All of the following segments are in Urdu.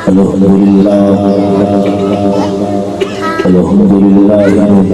الحمدللہ الحمدللہ رب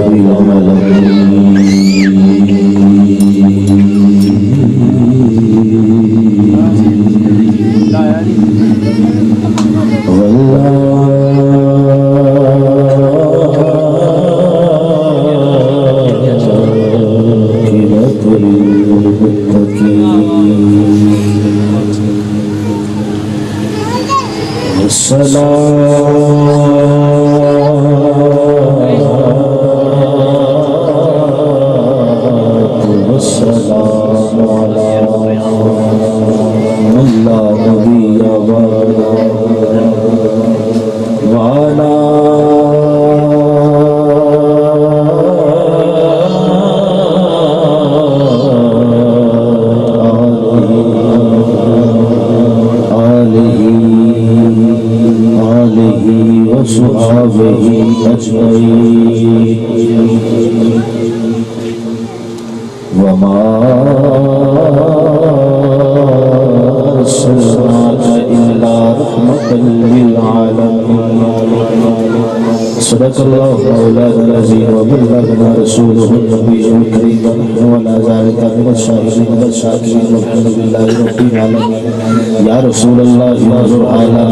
صدق اللہ مولانا العظیم وبلغنا رسوله النبی الکریم ولا ذلك من الشاهدين والشاکرین والحمد للہ رب العالمین یا رسول اللہ انظر علنا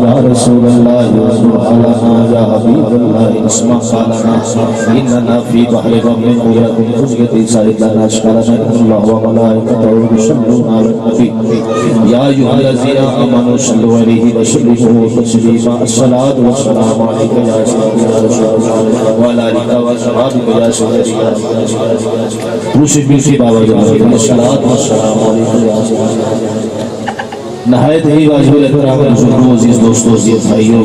یا رسول اللہ انظر علنا یا حبیب اللہ اسمع قالنا اننا فی بحر غم قرۃ خزیت سائد لنا اشکالنا اللہ وملائکته یصلون علی النبی یا ایھا الذین آمنوا صلوا علیہ وسلموا تسلیما الصلاۃ والسلام علیک یا وعلى وصحبه يا سيدي دوسری بیسی بابا جان الصلاۃ والسلام علیکم یا نہایت ہی واجب الاحترام بزرگوں عزیز دوستوں عزیز بھائیوں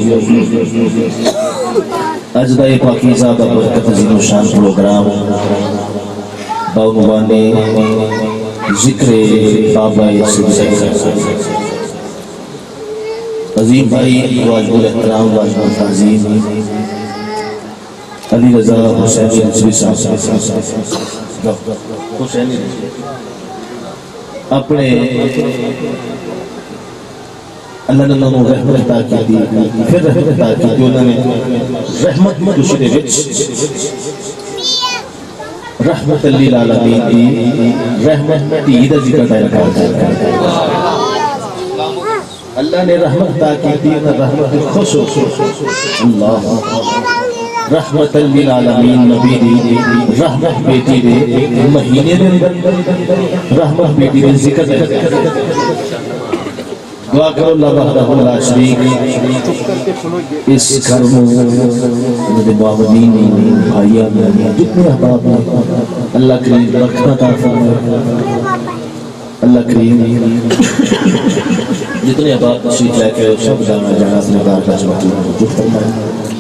اج دا یہ پاکیزہ برکت عظیم الشان پروگرام بعنوان ذکر بابا عظیم بھائی واجب الاحترام واجب التعظیم علی رضا حسینی نصری صاحب اپنے اللہ نے انہوں رحمت عطا کی دی پھر رحمت عطا کی دی انہوں نے رحمت خوشی دے وچ رحمت للعالمین دی رحمت دی دا ذکر دائر کرتا اللہ نے رحمت عطا کی دی انہوں رحمت خوش ہو اللہ رحمت للعالمین نبی دی رحمت بیٹی دے مہینے دے رحمت بیٹی دے ذکر دے دعا کرو اللہ وحدہ لا شریک اس گھر میں میرے معاونین بھائیاں جتنے احباب ہیں اللہ کریم برکت عطا فرمائے اللہ کریم جتنے احباب تشریف لے کے سب جانا اپنے دار کا جو فرمائے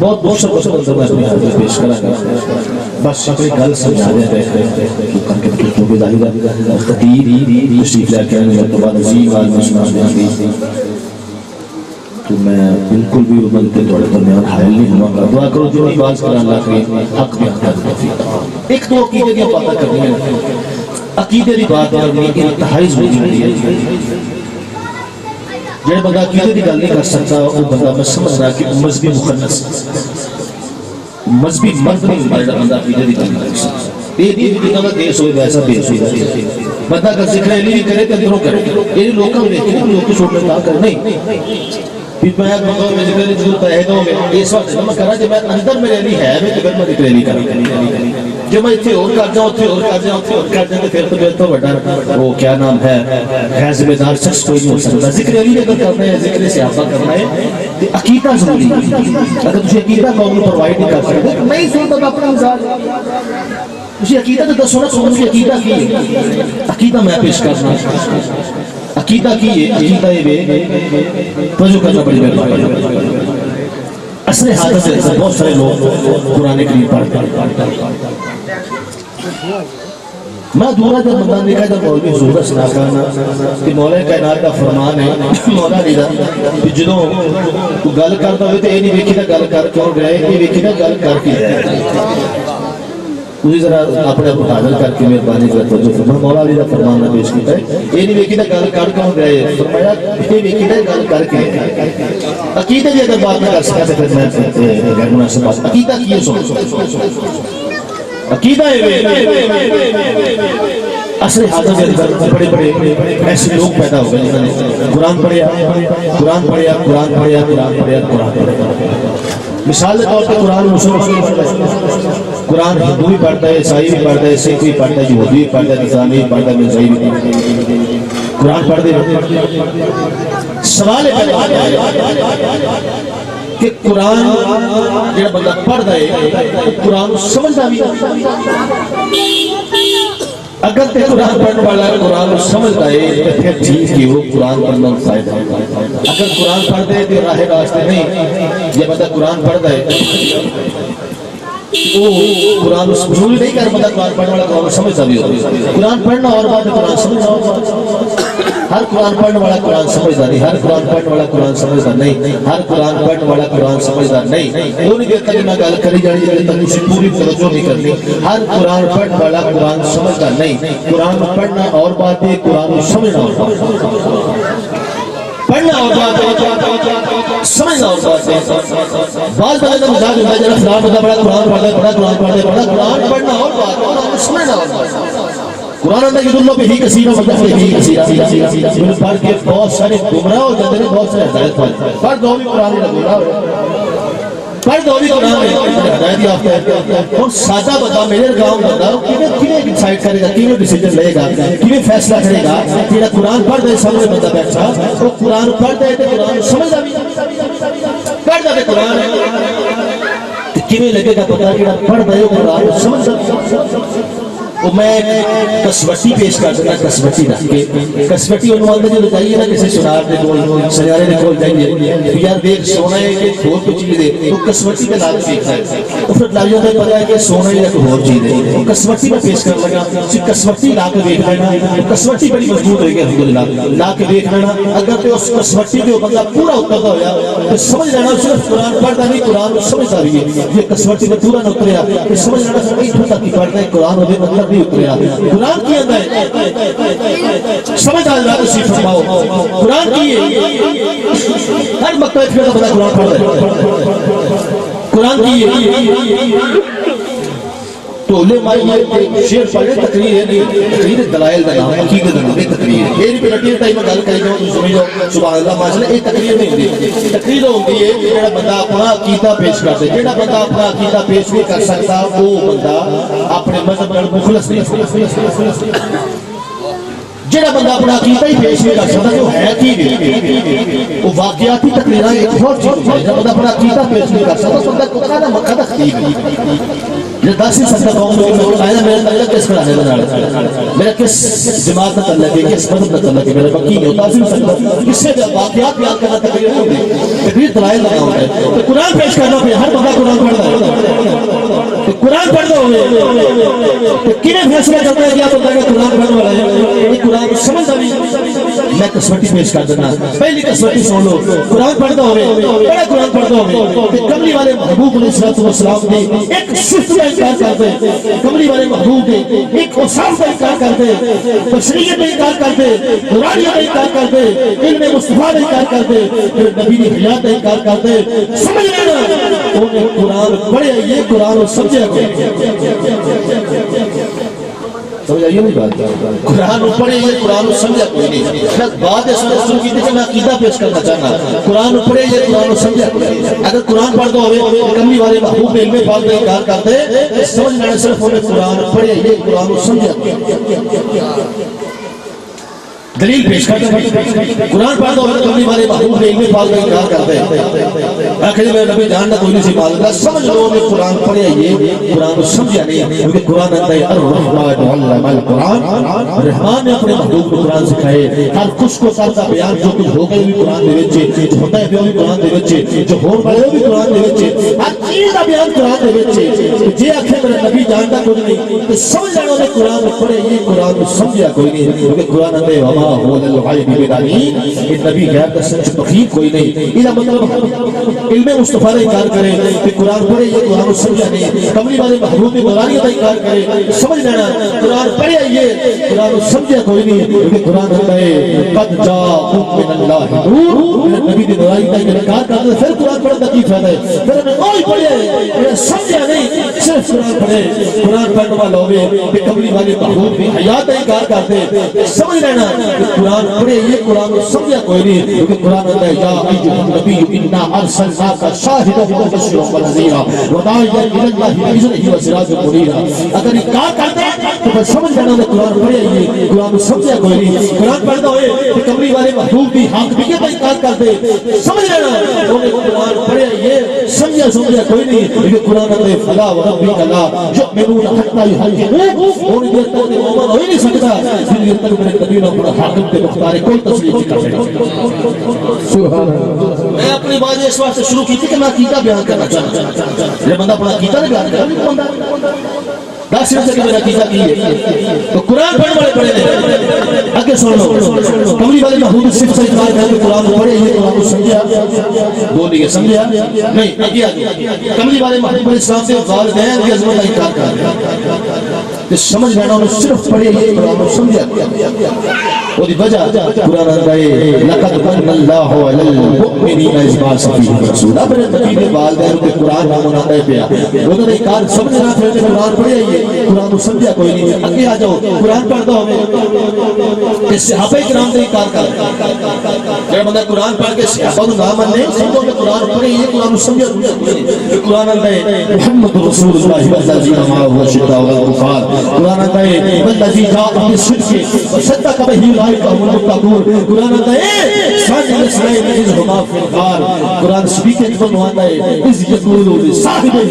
بہت شب بندر میں اپنی حاضر پیش کرا گا بس اپنی گل سمجھا دیں کر کے کیونکہ ظاہر خطیر تشریف لے کے آنے مرتبہ عظیم عالم اسلام نے تو میں بالکل بھی بنتے توڑے درمیان حائل نہیں ہوا گا دعا کرو جو نہیں باز کرا اللہ کے حق میں حق توفیق ایک تو عقیدے کی باتیں کرنی ہے عقیدے کی بات کرنی انتہائی ضروری ہے جڑے بندہ عقیدے کی گل نہیں کر سکتا وہ بندہ میں سمجھ رہا کہ مذہبی مخنث مذہبی مرد نہیں بندہ عقیدے کی گل نہیں کر سکتا یہ دین کا دیس ہوئے ویسا بیس ہوئے بندہ اگر ذکر علی بھی کرے تو اندروں کرے یہ لوگوں میں لوگ کو چھوڑنے کا کر نہیں پھر میں بندوں میں ذکر علی ضرورت ہے دوں میں اس وقت میں کرا جب میں اندر میرے علی ہے میں تو میں ذکر علی کروں جو میں اتھے اور کر جاؤں اتھے اور کر جاؤں اتھے اور کر جاؤں پھر تو بڑا وہ کیا نام ہے غیر ذمہ دار شخص کوئی نہیں ہو سکتا ذکر علی اگر کرنا ہے ذکر صحابہ کرنا ہے تو عقیدہ ضروری ہے اگر تجھے عقیدہ قوم کو پروائیڈ نہیں کر سکتے نہیں سنتا تو اپنا مثال تجھے عقیدہ تو دسو نا قوم کی عقیدہ کی ہے عقیدہ میں پیش کرنا عقیدہ کی ہے عقیدہ یہ توجہ کرنا بڑی مہربانی اصل حادث ہے بہت سارے لوگ قرآن کریم پڑھتے ہیں میں دورہ جب مدان دیکھا جب مولوی حضور سنا کرنا کہ مولا کائنات کا فرمان ہے مولا لیدہ کہ جنہوں تو گل کرتا ہوئے تو یہ نہیں ویکھی تھا گل کر کیوں گئے یہ ویکھی تھا گل کر کی جائے تھی ذرا اپنے آپ حاضر کر کے مہربانی کر توجہ فرما مولا علی کا فرمان نے پیش کیتا ہے یہ نہیں ویکھی گل کر کے گئے فرمایا یہ ویکھی گل کر کے عقیدے کی اگر بات نہ کر سکا تو پھر میں غیر مناسب بات عقیدہ کی ہے سن عقیدہ ہے اصل حاضر کے اندر بڑے بڑے ایسے لوگ پیدا ہو گئے جنہوں نے قرآن پڑھیا قرآن پڑھیا قرآن پڑھیا قرآن پڑھیا قرآن پڑھیا مثال کے طور پہ قرآن قرآن ہندو بھی پڑھتا ہے عیسائی بھی پڑھتا ہے سکھ بھی پڑھتا ہے یہودی بھی پڑھتا ہے نصرانی بھی پڑھتا ہے مرزائی بھی پڑھتا ہے قرآن پڑھ دے سوال ہے کہ قرآن جڑا بندہ پڑھ دے قرآن سمجھتا بھی اگر تے قرآن پڑھنے والا قرآن سمجھتا ہے تو پھر ٹھیک کی وہ قرآن پڑھنا فائدہ ہے اگر قرآن پڑھ دے تو راہ راستے نہیں یہ بندہ قرآن پڑھتا ہے وہ قرآن ضروری نہیں کہ بندہ قرآن پڑھنے والا قرآن سمجھتا بھی ہو قرآن پڑھنا اور بات قرآن سمجھنا ہر قرآن پڑھنے والا قرآن سمجھتا نہیں ہر قرآن پڑھنے والا قرآن سمجھتا نہیں ہر قرآن پڑھنے والا قرآن سمجھتا نہیں وہ نہیں دیکھتا کہ میں گل کری جانی جب تک اسے پوری توجہ نہیں کرنی ہر قرآن پڑھنے والا قرآن سمجھتا نہیں قرآن پڑھنا اور بات ہے قرآن سمجھنا اور بات پڑھنا اور بات ہے سمجھنا اور بات ہے بعض بندے کا مزاج ہوتا ہے جناب فلاں بندہ بڑا قرآن پڑھتا ہے بڑا قرآن پڑھتا ہے بڑا قرآن پڑھنا اور بات ہے قرآن سمجھنا اور بات قرآن اندر یہ دلوں پہ ہی کثیر و مطلب ہی کثیر انہوں پڑھ کے بہت سارے گمراہ ہو جاتے ہیں بہت سارے ہدایت پڑھ دو بھی قرآن میں گمراہ ہو پڑھ دو بھی قرآن میں ہدایت یافتہ ہے اور سادہ بندہ میرے گاؤں بندہ کیویں ڈیسائیڈ کرے گا کیویں ڈیسیژن لے گا کیویں فیصلہ کرے گا کہ قرآن پڑھ دے سامنے بندہ بیٹھا وہ قرآن پڑھ دے تو قرآن سمجھدا بھی پڑھ دے قرآن کیویں لگے گا پتہ کہ پڑھ دے قرآن سمجھدا میں کسوٹی پیش کر دینا کسوٹی رکھ کے کسوٹی عنوان میں جو جائیے نا کسی سنار دے کول سنارے دے کول جائیے یار دیکھ سونا ہے کہ اور کچھ چیز ہے تو کسوٹی پہ لال دیکھتا ہے تو پھر لاجو نے پتا ہے کہ سونا ہی ایک اور چیز ہے تو کسوٹی میں پیش کر لگا کسوٹی لا کے دیکھ لینا کسوٹی بڑی مضبوط ہوئے گی الحمدللہ لا کے دیکھ لینا اگر تو اس کسوٹی پہ بندہ پورا اترتا ہوا تو سمجھ لینا صرف قرآن پڑھتا نہیں قرآن سمجھتا بھی ہے یہ کسوٹی میں پورا نہ اتریا کہ سمجھ لینا صرف ایک تک پڑھتا ہے قرآن ہوتے مطلب قرآن کی اندر سمجھ آج رات اسی فرماؤ قرآن کی ہر مکتب پھر بڑا قرآن پڑھ رہے قرآن کی تو علماء یہ شیر پڑھے تقریر ہے نہیں تقریر دلائل دا نام عقیدہ دا نام تقریر ہے یہ بھی لٹیر ٹائم میں گل کرے جاؤں تو سمجھ جاؤ سبحان اللہ ماشاءاللہ یہ تقریر نہیں ہوتی تقریر ہوتی ہے جڑا بندہ اپنا عقیدہ پیش کرتا ہے جڑا بندہ اپنا عقیدہ پیش نہیں کر سکتا وہ بندہ اپنے مذہب پر مخلص نہیں جڑا بندہ اپنا عقیدہ ہی پیش نہیں کر سکتا تو ہے کی وہ واقعاتی تقریرہ ایک اور چیز ہے جب بندہ اپنا عقیدہ پیش نہیں کر سکتا تو بندہ قرآن مقصد خطیب ہے یہ داسی سکتا قوم لوگ آئے میرے تعلق کس پر آنے لگا میرا کس جماعت نہ تعلق ہے کس مذہب نہ تعلق ہے میرا وکیل ہے داسی سکتا اس سے واقعات بیان کرنا تقریر نہیں ہوتی تقریر دلائل لگا ہوتا ہے تو قرآن پیش کرنا پہ ہر بندہ قرآن پڑھتا ہے تو قرآن پڑھتا ہوئے تو کنہیں فیصلہ کرتا ہے کہ آپ بندہ کا قرآن پڑھنے والا ہے یہ قرآن کو سمجھتا بھی میں کسوٹی پیش کر دینا پہلی کسوٹی سن لو قرآن پڑھتا ہوئے بڑا قرآن پڑھتا ہوئے کہ کملی والے محبوب علیہ السلام نے ایک صفت کا انکار کرتے کملی والے محبوب نے ایک اوصاف کا انکار کرتے بشریت کا انکار کرتے قرآنیت کا انکار کرتے علم مصطفیٰ کا انکار کرتے نبی کی حیات کا انکار کرتے سمجھ لینا انہیں قرآن پڑھے یہ قرآن سمجھے سمجھ آئیے نہیں بات قرآن پڑھے یہ قرآن سمجھا کوئی نہیں بات ہے سن کی کہ میں عقیدہ پیش کرنا چاہنا قرآن پڑھے یہ قرآن سمجھا کوئی نہیں اگر قرآن پڑھ دو ہوئے کملی والے محبوب علم پاک کا انکار کرتے سمجھ لینا صرف انہیں قرآن پڑھے یہ قرآن سمجھا دلیل پیش کرتے ہیں قرآن پڑھ دو کملی والے محبوب علم پاک کا انکار کرتے ہیں آخری میں نبی جاننا کوئی نہیں سی بات اللہ سمجھ لو نے قرآن پڑھے یہ قرآن کو سمجھا نہیں کیونکہ قرآن اندر الرحمن علم القرآن رحمان نے اپنے محبوب کو قرآن سکھائے ہر کچھ کو کرتا بیان جو کچھ ہو گئے بھی قرآن دے وچے جو ہوتا ہے بھی قرآن دے وچے جو ہون والے بھی قرآن دے وچے ہر چیز کا بیان قرآن دے وچے جے آخر میرا نبی جانتا کوئی نہیں تو سمجھ لو نے قرآن پڑھے یہ قرآن کو سمجھا کوئی نہیں کیونکہ قرآن اندر وما هو للغیب بدليل کہ نبی غیب کا سچ تخیل کوئی نہیں. یہ مطلب علم مصطفیٰ نے انکار کرے کہ قرآن پڑھے یہ قرآن کو سمجھا نہیں. کملی والے محبوب نے قرآن کا انکار کرے سمجھ لینا قرآن پڑھے یہ قرآن کو سمجھا کوئی نہیں. کیونکہ قرآن ہوتا ہے قد جاءکم من اللہ نور. نبی نے قرآن کا انکار کرتا ہے پھر قرآن پڑھنے کا کی فائدہ ہے؟ پھر ہمیں کوئی پڑھے سمجھا نہیں صرف قرآن پڑھے. قرآن پڑھنے والا ہوئے کہ کملی والے محبوب بھی حیات کا انکار کرتے سمجھ لینا کہ قرآن پڑھے یہ قرآن کو سمجھا کوئی نہیں. کیونکہ قرآن ہوتا ہے یا ایھا النبی انا ارسلناک شاہدا ومبشرا ونذیرا وداعیا الی اللہ باذنہ وسراجا منیرا. اگر انکار کرتے تو پھر سمجھ لینا کہ قرآن پڑھے یہ قرآن کو سمجھا کوئی نہیں. قرآن پڑھتا ہوئے کہ کملی والے محبوب بھی حاکمیت کا انکار کرتے سمجھ لینا انہوں نے قرآن پڑھے یہ سمجھا کوئی نہیں. لیکن قرآن ہوتا ہے فلا وربک لا یؤمنون حتی یحکموک. اور یہ تک مومن ہو ہی نہیں سکتا پھر یہ تک میرے نبی نے اپنا حاکم کے مختار کوئی تسلیم نہیں کر سکتا. میں اپنی بات اس واسطے شروع کی تھی کہ میں عقیدہ بیان کرنا چاہتا ہوں. یہ بندہ اپنا عقیدہ نہیں بیان کرتا دس سے کہ میرا عقیدہ کی ہے تو قرآن پڑھنے والے پڑھے نہیں. آگے سن لو کملی والے محبوب صرف سے انکار کر کے قرآن پڑھے یہ قرآن کو سمجھا بولیے سمجھا نہیں. آگے کملی والے محبوب اسلام سے والدین کی عظمت کا انکار کر کہ سمجھ لینا انہوں صرف پڑھے یہ قرآن کو سمجھا. وہ دی وجہ قرآن آتا ہے لقد من اللہ علی المؤمنین اذ بعث فیہم رسولا. اپنے نبی کے والدین کے قرآن نام آتا ہے پیا انہوں نے انکار سمجھنا پھر قرآن پڑھے یہ قرآن کو سمجھا کوئی نہیں. آگے آ جاؤ قرآن پڑھتا ہو کہ صحابہ کرام نے انکار کر جب بندہ قرآن پڑھ کے صحابہ کو نہ ماننے سمجھو کہ قرآن پڑھے یہ قرآن کو سمجھا قرآن آتا ہے محمد رسول اللہ والذین معه اشداء علی الکفار. قرآن آتا ہے والذی جاء بالصدق وصدق به اولئک هم المتقون. قرآن آتا ہے ثانی اثنین اذ هما فی الغار. قرآن سبھی کے جب آتا ہے اذ یقول لصاحبہ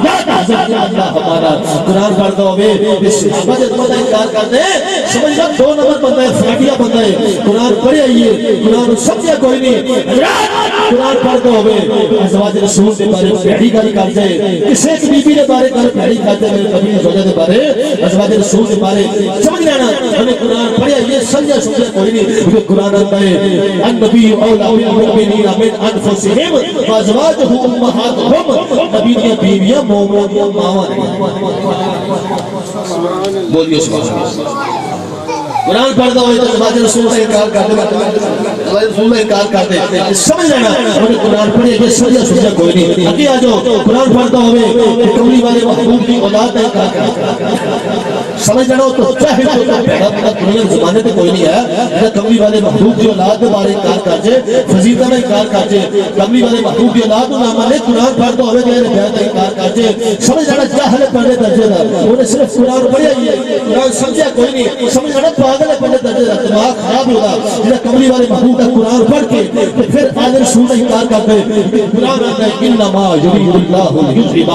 لا تحزن اللہ ہمارا. قرآن پڑھتا ہوئے صحابہ جب انکار کرتے ہیں سمجھ لو دو نمبر بندہ ہے فراٹیا بندہ ہے. قرآن پڑھے آئیے قرآن سمجھا کوئی نہیں. قرآن پڑھتا ہوئے ازواج رسول کے بارے پیڑی گل کرتے کسی ایک بی بی کے بارے گل پیڑی کرتے میرے نبی کی وجہ کے بارے ازواج رسول کے بارے سمجھ لینا ہمیں قرآن پڑھے آئیے سمجھا کوئی نہیں. کیونکہ قرآن آتا ہے النبی اولی بالمؤمنین من انفسہم وازواجہ امہاتہم. نبی کی بیویاں مومنیاں ماواں ہیں. بولیے سبحان اللہ. قرآن پڑھتا ہوئے تو ازواج رسول کا انکار کرتے ازواج رسول کا انکار کرتے سمجھ لینا انہیں قرآن پڑھے یہ سمجھا کوئی نہیں. آگے آ جاؤ قرآن پڑھتا ہوئے کہ کملی والے محبوب کی اولاد کا انکار کرتے سمجھ لینا تو چاہے تو دنیا زمانے پہ کوئی نہیں ہے کملی والے محبوب کی اولاد کے بارے انکار کرتے فضیلتوں میں انکار کرتے کملی والے محبوب کی اولاد کو نہ مانے. قرآن پڑھتا ہوئے کہ بیان کا انکار کرتے سمجھ لینا جاہل پڑھنے درجے دا انہیں صرف قرآن پڑھے آئیے قرآن سمجھا کوئی نہیں. سمجھ لینا پاگل ہے پڑھنے درجے دا دماغ خراب ہوگا جنہیں کملی والے محبوب کا قرآن پڑھ کے پھر آل رسول کا انکار کرتے. قرآن آتا ہے انما یرید اللہ لیذھب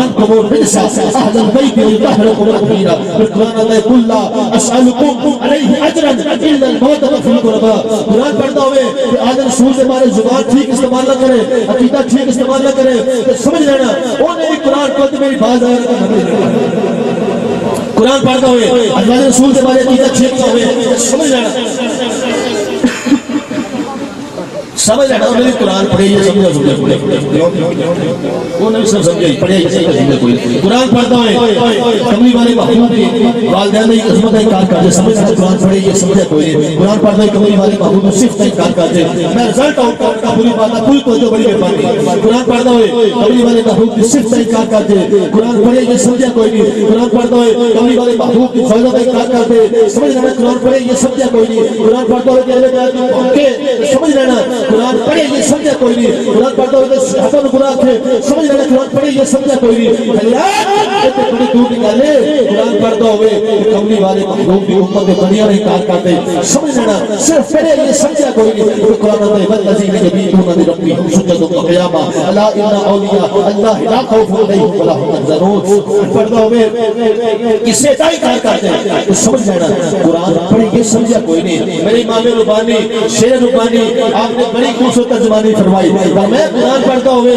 عنکم الرجس اہل البیت ویطہرکم تطہیرا. قرآن آتا ہے قل لا اسألکم علیہ اجرا الا المودۃ فی القربى. قرآن پڑھتا ہوئے کہ آل رسول کے بارے زبان ٹھیک استعمال نہ کرے عقیدہ ٹھیک استعمال نہ کرے سمجھ لینا انہیں بھی قرآن پڑھتے میری بات آئے قرآن پڑھتا ہوئے ازواج رسول کے بارے عقیدہ ٹھیک نہ ہوئے سمجھ لینا سمجھ لینا انہیں بھی قرآن پڑھے یہ سمجھا انہیں بھی سب سمجھا پڑھے یہ سمجھا کوئی. قرآن پڑھتا ہوئے کملی والے محبوب کی والدین کی عظمت کا انکار کرتے سمجھ لینا قرآن پڑھے یہ سمجھا کوئی نہیں. قرآن پڑھتا ہوئے کملی والے محبوب کی صفت کا انکار کرتے میں رزلٹ آؤٹ کا پوری بات ہے پوری توجہ بڑی مہربانی. قرآن پڑھتا ہوئے کملی والے محبوب کی صفت کا انکار کرتے قرآن پڑھے یہ سمجھا کوئی نہیں. قرآن پڑھتا ہوئے کملی والے محبوب کی فضلوں کا انکار کرتے سمجھ لینا قرآن پڑھے یہ سمجھا کوئی نہیں. قرآن پڑھتا ہوئے سمجھ لینا قرآن پڑھے یہ سمجھا کوئی نہیں. قرآن پڑھتا ہوئے حسن گناہ تھے سمجھ لینا قرآن پڑھے یہ سمجھا کوئی نہیں. بڑی دور نکالے قرآن پڑھتا ہوئے کملی والے محبوب کی امت کے بنیا نہیں انکار کرتے سمجھ لینا صرف پڑھے یہ سمجھا کوئی نہیں. قرآن آتا ہے والذین یبیتون لربہم سجدا وقیاما الا ان اولیاء اللہ لا خوف علیہم ولا هم يحزنون. پڑھتا ہوئے کسے کا انکار کرتے تو سمجھ لینا قرآن پڑھے یہ سمجھا کوئی نہیں. میرے امام ربانی شیر ربانی آپ نے بڑی خوبصورت ترجمانی فرمائی. میں قرآن پڑھتا ہوئے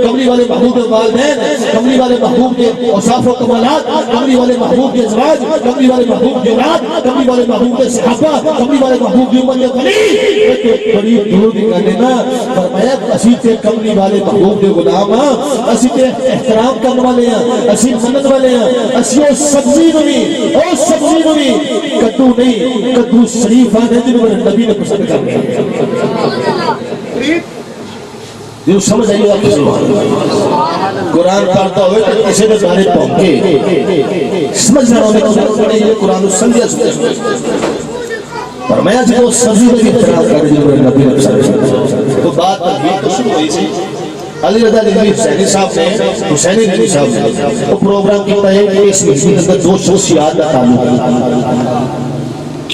کملی والے محبوب کے والدین کملی والے محبوب کے اوصاف و کمالات، کملی والے محبوب کے ازواج، کملی والے محبوب کے اولاد، کملی والے محبوب کے صحابہ، کملی والے محبوب کی امت ولی قریب دور بھی کر لینا. فرمایا اسی تے کملی والے محبوب کے غلام ہاں، اسی تے احترام کرنے والے ہیں، اسی منت والے ہیں، اسی او سبزی نوی کدو نہیں، کدو شریف آنے جنہوں نے نبی نے پسند کر لیا. یہ سمجھ آئیے آپ قرآن پڑھتا ہوئے تو کسی نے بارے پہنکے سمجھ رہا ہونے کو یہ قرآن سمجھا فرمایا جب وہ سبزی میں احترام کر رہے ہیں نبی نے پسند تو بات تقویل تو شروع ہوئی تھی. علی رضا دلوی حسینی صاحب نے حسینی دلوی صاحب نے وہ پروگرام کیتا ہے کہ اس مجلس کے اندر دو شخصیات کا تعلق ہے.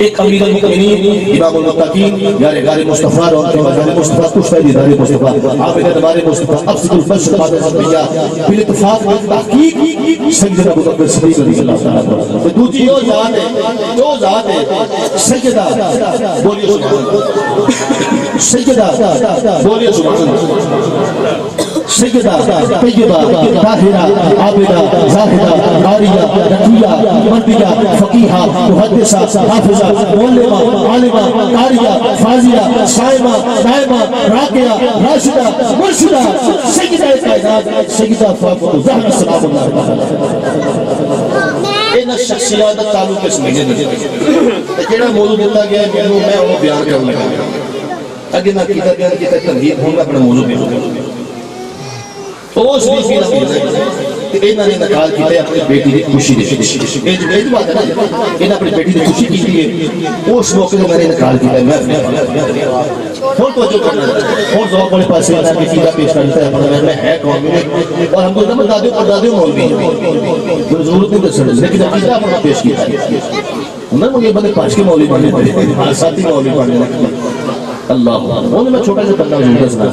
ایک امیر المؤمنین امام المتقین یار غار مصطفیٰ اور غار مصطفیٰ کشتہ دیدار مصطفیٰ حافظ ادوار مصطفیٰ افضل البشر بعد الانبیاء بالاتفاق تحقیق سیدنا ابو بکر صدیق رضی اللہ تعالیٰ عنہ. دوسری جو ذات ہے سیدہ بولیے سبحان سیدہ بولیے سبحان سیدہ طیبہ طاہرہ عابدہ زاہدہ قاریہ رضیہ مردیہ فقیہہ محدثہ حافظہ معلمہ عالمہ قاریہ فاضیہ صائمہ نائمہ راقیہ راشدہ مرشدہ سیدہ کائنات سیدہ فاطمہ زہرا سلام اللہ تعالی ان شخصیات کا تعلق اس میں نہیں. جڑا موضوع دیتا گیا ہے میں وہ بیان کروں گا. اگے نہ کیتا بیان کیتا تمہید ہوں گا اپنا موضوع بیان اس بھی فیلہ ہوتا ہے کہ انہوں نے نکال کیتا ہے اپنی بیٹی دی خوشی دے یہ بات ہے نا انہوں اپنی بیٹی دی خوشی کی ہے اس موقع میں نے نکال کیتا ہے. میں اور توجہ کرنا ہے اور ذوق والے پاس سے کہ کیتا پیش کرتا ہے میں ہے قوم میں اور ہم کو دم دادیوں مولوی ہیں ضرورت نہیں دسن لیکن عقیدہ اپنا پیش کیتا ہے. انہوں نے یہ بندے پانچ کے مولوی پڑھنے تھے ساتھی مولوی پڑھنے اللہ انہوں میں چھوٹا سا بندہ ضرور سنا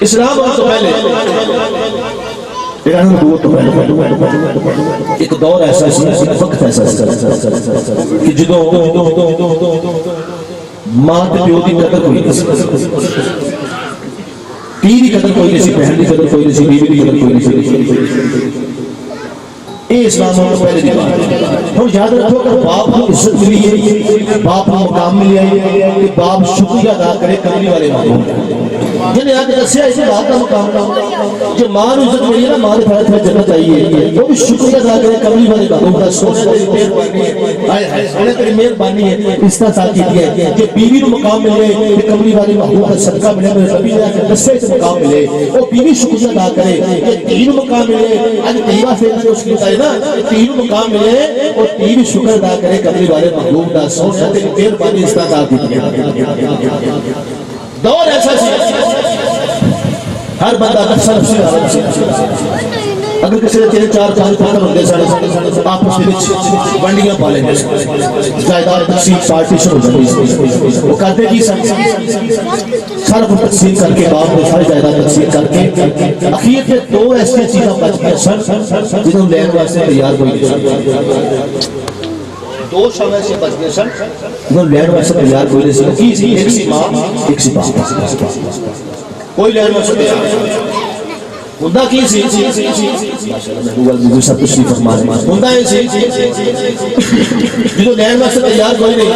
اسلام اور تو پہلے ایک دور ایسا وقت ایسا کہ جدوں ماں تے پیو دی قدر کوئی نہیں پی دی قدر کوئی نہیں بہن دی قدر کوئی نہیں بیوی دی قدر کوئی نہیں. یہ اسلام اور پہلے دی بات ہم یاد رکھو کہ باپ کو عزت ملی ہے باپ کو مقام ملی ہے کہ باپ شکریہ ادا کرے کملی والے محبوب جنہیں آج دسیا اسی بات کا مقام جو ماں نے عزت ملی ہے نا ماں نے پھر جنت چاہیے وہ بھی شکریہ ادا کرے کملی والے محبوب کا سونے تیری مہربانی ہے سونے تیری مہربانی ہے اس طرح ساتھ کی ہے کہ بیوی کو مقام ملے کہ کملی والے محبوب کا صدقہ ملے میرے نبی نے دسے سے مقام ملے وہ بیوی شکریہ ادا کرے کہ تین مقام ملے آج تیرہ سے اس کی بتائے نا تین مقام ملے اور تین شکر ادا کرے کملی والے محبوب کا سونے تیری مہربانی اس طرح ساتھ کی دور ایسا سی ہر بندہ نفسہ اگر کسی نے تیرے چار پتر ہوتے سارے آپس کے بچ ونڈیاں پالیں گے جائیداد تقسیم پارٹیشن ہو جاتی وہ کرتے کی سارا کچھ تقسیم کر کے باپ نے ساری جائیداد تقسیم کر کے اخیر کے دو ایسی چیزیں بچ گئے سن جنہوں لین واسطے تیار کوئی نہیں دو شامل سے بچ گئے سن جنہوں لین واسطے تیار کوئی نہیں سن ایک سی ماں ایک سی باپ کوئی لین واسطے تیار خدا کی سی سب کچھ فرمانے خدا ہی سی جو لین واسطے تیار کوئی نہیں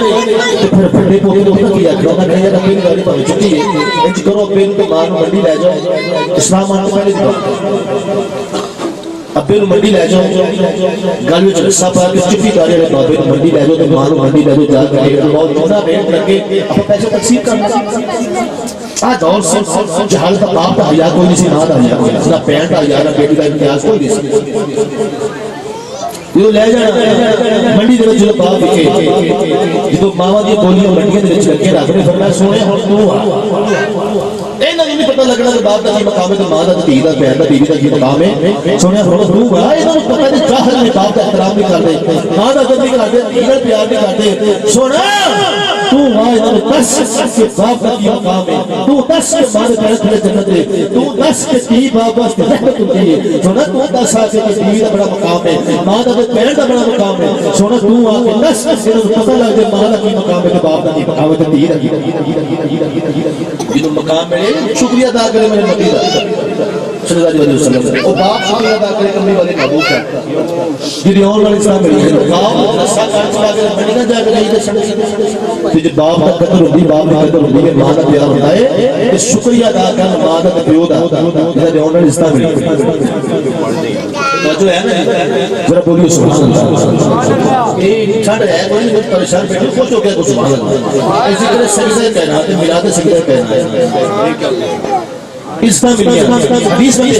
تو پھر پھڑے پوکے دوکتا کیا کھڑا کھڑا کھڑا اپنی گاڑی پہنچ چکی ہے انچ کرو اپنے تو ماں نو منڈی لے جاؤ اسلام آنے پہلے دیتا اپنے نو منڈی لے جاؤ گاڑی وچ رسا پا کے چکی گاڑی لے بابے نو منڈی لے جاؤ تو ماں نو منڈی لے جاؤ جا کے بہت چونا ریٹ لگے اپنے پیسے تقسیم کرنا آج دور سے جہال کا باپ کا حیاء کوئی نہیں سی ماں کا حیاء کوئی نہیں سی نہ پینٹ کا حیاء نہ بیٹی کا امتیاز کوئی نہیں سی یہ لے جانا منڈی دے وچ جو باپ لکھے جو ماواں دی بولیاں منڈیاں دے وچ رکھے رکھ نے فرمایا سونے ہن تو آ انہاں نہیں پتہ لگنا کہ باپ دا کی مقام ہے تے ماں دا تے دھی دا بہن دا بیوی دا کی مقام ہے سونے ہن تو آ انہاں نوں پتہ نہیں جاہل نے باپ دا احترام نہیں کردے ماں دا عزت نہیں کردے دھی دا پیار نہیں کردے سونا تو آئے تو دس کے باپ کا کی مقام ہے تو دس کے ماں دے پیار تھلے جنت ہے تو دس کے تی باپ واسطے رحمت ہوتی ہے سونا تو دس آ کے تی دا بڑا مقام ہے ماں دا پیر دا بڑا مقام ہے سونا تو آ کے دس انہوں پتہ لگ جائے ماں دا کی مقام ہے باپ دا کی مقام ہے تی دا جنہوں مقام ہے شکریہ ادا کرے میرے نبی دا صلی اللہ علیہ وسلم اور باپ شکر ادا کرے کملی والے محبوب کا جی آن والے اسلام میں باپ رسا کر چلا کے میں نہ جا کے نہیں دے تو جب باپ کا قدر ہوتی باپ کا قدر ہوتی ہے ماں کا پیار ہوتا ہے کہ شکریہ ادا کر ماں کا پیو دا جی آن والے اسلام میں جو ہے نا ذرا بولیے سبحان اللہ یہ چھڑ ہے کوئی نہیں پریشان بیٹھے خوش ہو گیا تو سبحان اللہ اسی طرح سجدہ کائنات میلاد سجدہ کائنات اسلام میں حدیث میں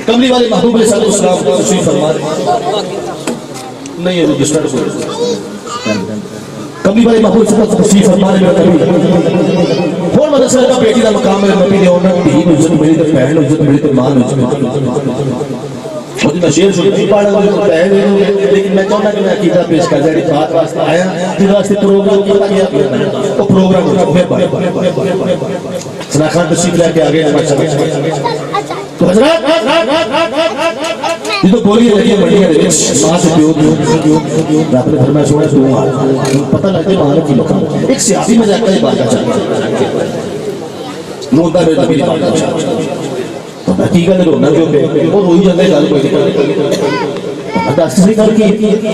کملی والے محبوب علیہ السلام کو تشریف فرما نہیں ہے وہ ڈسٹرب ہو کملی والے محبوب علیہ السلام کو تشریف فرما اور مدرسہ کا بیٹی کا مقام ہے نبی نے انہوں نے دین عزت ملی تو پہن عزت ملی تو مان عزت میں شیر سنتی پاڑا مجھے تو پہن لیکن میں چاہتا کہ میں عقیدہ پیش کر جائے بات واسطہ آیا جس واسطے پروگرام کیا گیا وہ پروگرام ہوتا پھر پائے سناخان تشریف لے کے آگے تو حضرات یہ تو بولی لگی ہے بڑی ہے ماں سے پیو رات میں فرمایا سوڑا تو آج پتہ لگتے ماں کی مقام ایک سیاسی میں جاتا ہے بات کا چاہتا روندہ میرے نبی نے بات کا چاہتا تو حقیقت ہے رونا جو پہ وہ روئی جاتا ہے گال کوئی نہیں دستی سے کر کی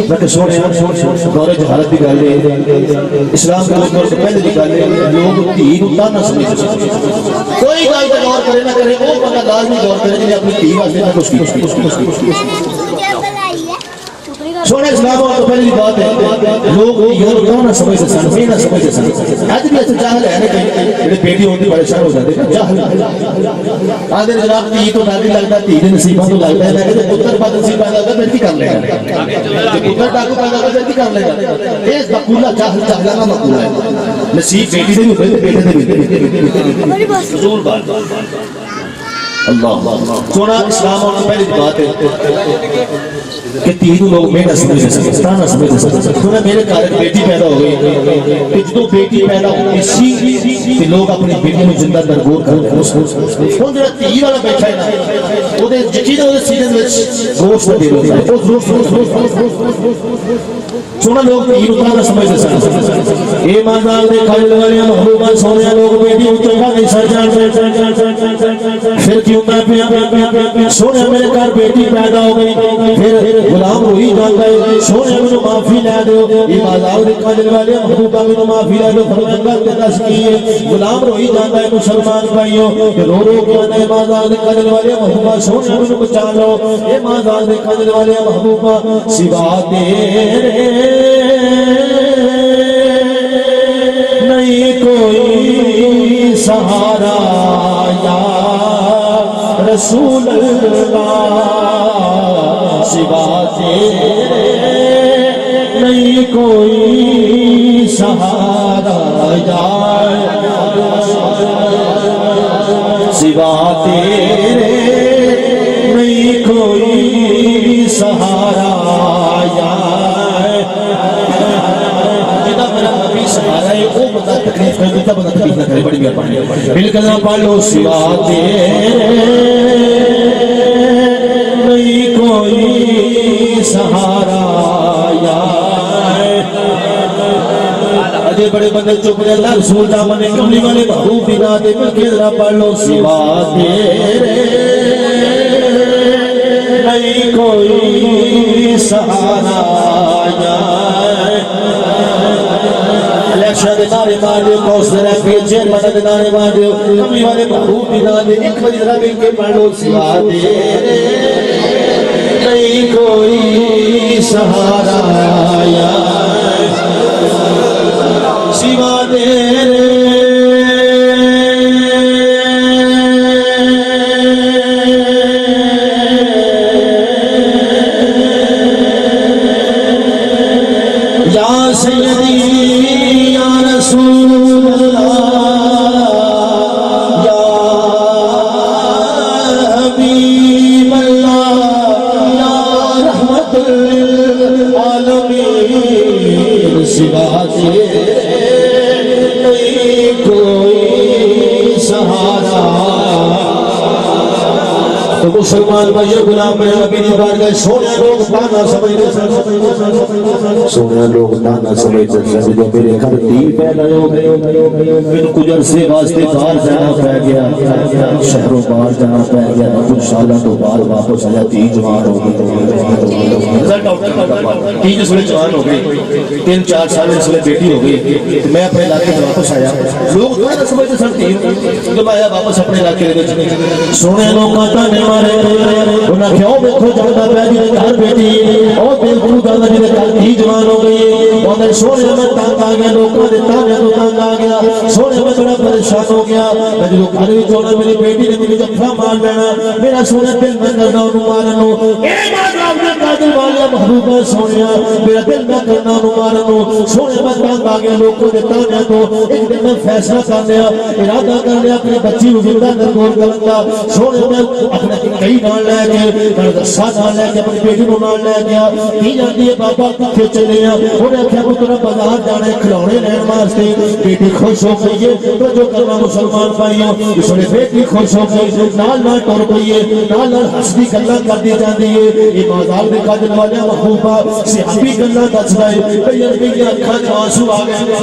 میں کہ سوڑے دورے جہالت بھی گال لے اسلام کے دور سے پہلے بھی گال لے لوگ تین اتار نہ سمجھ کوئی گال کا دور کرے نہ کرے وہ بندہ گال نہیں دور کرے جنہیں اپنی تین واسطے نہ کچھ سونے اسلام اور تو پہلی بات ہے لوگ یہ کیوں نہ سمجھتے سن میں نہ سمجھتے سن آج بھی ایسے جاہل ہے کہ بیٹی ہوتی پریشان ہو جاتے ہیں جاہل آدھے جناب تی تو نادی لگتا تی دے نصیبہ تو لگتا ہے لیکن پتر بعد نصیب پیدا ہوگا بیٹی کر لے گا پتر ڈاکو پیدا ہوگا بیٹی کر لے گا یہ مقولہ جاہلانہ مقولہ ہے نصیب بیٹی سے بھی ہوتے بیٹے سے بھی حضور بات اللہ سونا اسلام اور پہلی بات ہے کہ تین لوگ میں نہ سمجھ سکتا نہ سمجھ سکتا سونا میرے کارک بیٹی پیدا ہو گئی کہ جدو بیٹی پیدا ہو اسی کہ لوگ اپنی بیٹی میں زندہ درگور کر کون جنہا تین والا بیٹھا ہے نا وہ دے جکیدہ وہ دے سیدن میں گوشت دے رہا ہے سونا لوگ تین اتنا نہ سمجھ سکتا اے ماندار دے کھل والے محبوبہ سونے لوگ بیٹی اتنا نہیں سر جان پھر کیوں میں سونے میرے گھر بیٹی پیدا ہو گئی پھر غلام ہوئی جاتا ہے سونے میں معافی لے دو یہ مازاؤ دکھا دل والے محبوبہ میں معافی لے دو فرمانگا کے دس کیے غلام ہوئی جاتا ہے مسلمان بھائیوں کہ رو رو کے آنے مازاؤ دکھا دل والے محبوبہ سونے میں بچا لو یہ مازاؤ دکھا دل والے محبوبہ سوا تیرے نہیں کوئی سہارا یا رسول اللہ سوا تیرے نہیں کوئی سہارا سوا تیرے نہیں کوئی سہارا سہارا ہے وہ بندہ تکلیف کر دیتا بندہ تکلیف نہ کرے بڑی مہربانی مل کر نہ پالو سوا تیرے نہیں کوئی سہارا اجے بڑے بندے چپ گئے اللہ رسول دامن کملی والے محبوب بنا دے مل کے نہ پالو سوا تیرے نہیں کوئی سہارا الیکشن دے نعرے مار دیو کوثر ہے پیچھے مدد نعرے مار دیو کملی والے محبوب بنا دے ایک بجے ذرا مل کے پڑھ لو سوا تیرے نہیں کوئی سہارا سوا تیرے یا سیدی یا رسول اللہ یا حبیب اللہ یا رحمت للعالمین سوا تیرے نہیں کوئی سہارا تو مسلمان بھائی غلام میرے نبی دی بارگاہ سونے لوگ تانا سمجھتے سن سونے لوگ تانا سمجھتے سن جو میرے گھر تیر پیدا ہو گئے پھر کچھ عرصے واسطے باہر جانا پہ گیا شہروں باہر جانا پہ گیا کچھ سالہ تو باہر واپس آیا تی جوان ہو گئی تی جس میں جوان ہو گئی 3-4 سال میں اس میں بیٹی ہو گئی میں اپنے علاقے میں واپس آیا لوگ تانا سمجھتے سن تیر تو میں آیا واپس اپنے علاقے میں سونے لوگ تانے مارے انہاں کیوں دیکھو جانا پہ جی گھر بیٹی اور دیکھو جانا جی گھر تی جوان ہو گئی اور سونے میں تانگ آ گیا لوگوں نے تانے تو تانگ آ گیا سونے میں بڑا پریشان ہو گیا میں جو گھر بھی چھوڑا میری بیٹی نے مجھے جفا مار لینا میرا سونے دل میں کرنا انہوں مارنو اے ماں نے قادر والا محبوبہ سونیا میرا دل میں کرنا انہوں مارنو سونے میں تانگ آ گیا لوگوں نے تانے تو ایک دن میں فیصلہ کر لیا ارادہ کر لیا اپنی بچی کو زندہ درگور کرنا سونے میں اپنے کئی نال لے کے دردسا نال لے کے اپنی بیٹی کو نال لے گیا کی جاتی ہے بابا کتھے چلے ہیں انہیں کیا پتر بازار جانے کھلونے لین واسطے بیٹی خوش ہو گئی ہے تو جو کرنا مسلمان بھائیوں اس نے بیٹی خوش ہو گئی نال نال ٹر گئی ہے نال نال ہنسدی گلاں کر دی جاندی ہے یہ بازار دے قادر والے محبوبہ صحابی گلاں دس رہے کئی عربی کی اکھاں چ آنسو آ گئے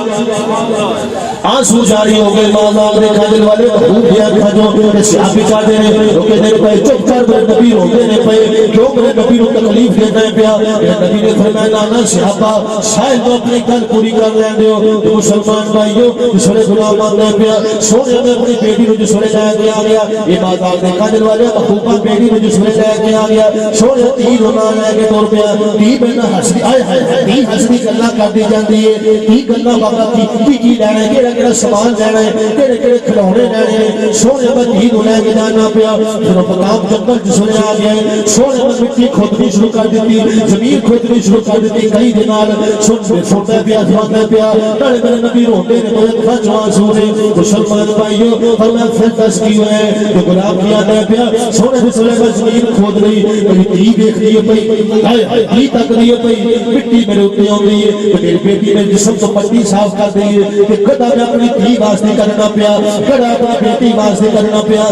آنسو جاری ہو گئے بازار دے قادر والے محبوب دی اکھاں جو صحابی کہتے ہیں روکے دے پے چپ کر میرے نبی روتے نے پے کیوں میرے نبی کو تکلیف دیتا ہے پیا میرے نبی نے فرمایا نانا صحابہ شاید تو اپنی گل پوری کر لیں دے ہو تو مسلمان بھائیو جس نے غلام آتا پیا سونے میں اپنی بیٹی کو جس نے لے کے آ گیا یہ بازار دے قادر والے محبوبہ بیٹی کو جس نے لے کے آ گیا سونے تیر ہونا لے کے توڑ پیا تی بنا ہنسدی آئے ہائے تی ہنسدی گلاں کر دی جاندی ہے تی گلاں بابا کی لینا ہے کیڑا کیڑا سامان لینا ہے کیڑے کیڑے کھلونے لینے ہیں سونے میں تیر لے کے جانا پیا پھر پکام جنگل جس نے آ گیا سونے میں مٹی کھودنی شروع کر دیتی زمین کھودنی شروع کر دیتی کئی دنال سنتے پیا سنتے پیا نالے میرے نبی روتے نے تو اکھاں چ آنسو نے مسلمان بھائیو فرمایا پھر دس کی ہوئے تو غلام کیا دے پیا سونے سے سلے میں زمین کھود رہی میری تی دیکھ رہی ہے پئی ہائے ہائے تی تک رہی ہے پئی مٹی میرے اوپر آ رہی ہے میری بیٹی نے جسم تو مٹی صاف کر دی ہے کہ کدا میں اپنی تی واسطے کرنا پیا کدا اپنی بیٹی واسطے کرنا پیا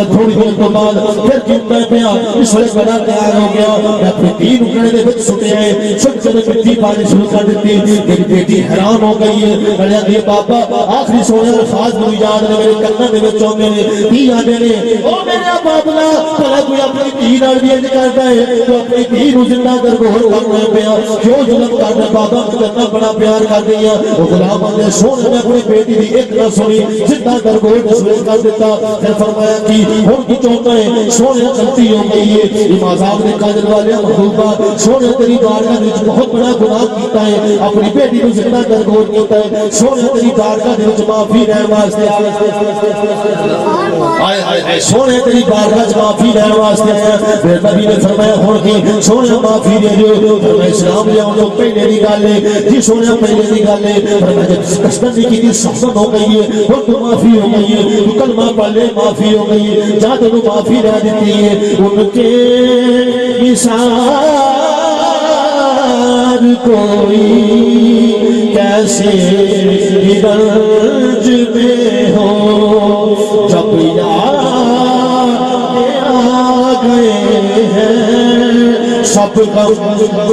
تھوڑی دیر تو بعد پھر جمتا پیا اس وقت بڑا تیار ہو گیا میں اپنی تی نکڑے دے وچ سٹے ہیں سب جنے مٹی پانی شروع کر دیتی میری بیٹی حیران ہو گئی ہے کہنے لگی بابا آخری سونے الفاظ مجھے یاد نے میرے کناں دے وچ آندے نے تی آندے نے او میرا بابلا بھلا کوئی اپنی تی نال بھی انج کردا ہے تو اپنی تی نوں زندہ درگور کرنا پیا کیوں ظلم کرنا بابا کرنا بڑا پیار کر دیا او غلام نے سونے نے اپنی بیٹی دی ایک نہ سنی زندہ درگور کر دیتا پھر فرمایا کہ ہن کی چاہتا ہے سونے غلطی ہو گئی ہے امام صاحب نے قادر والے محبوبہ سونے تیری بارگاہ وچ بہت بڑا گناہ کیتا ہے اپنی بیٹی کو زندہ درگور کیتا ہے سونے تیری بارگاہ وچ معافی لین واسطے آئے آئے سونے تیری بارگاہ وچ معافی لین واسطے پھر نبی نے فرمایا ہن کی سونے معافی دے دیو فرمایا اسلام لے اون تو پہلے دی گل ہے جی سونے پہلے دی گل ہے فرمایا کسٹن کی دی صحبت ہو گئی ہے ہن تو معافی ہو گئی ہے تو کلمہ پڑھ لے معافی ہو گئی ہے جا تو معافی دے دیتی ہے ان کے مثال کوئی کیسے رنج میں ہو جب یاد آ گئے ہیں سب غم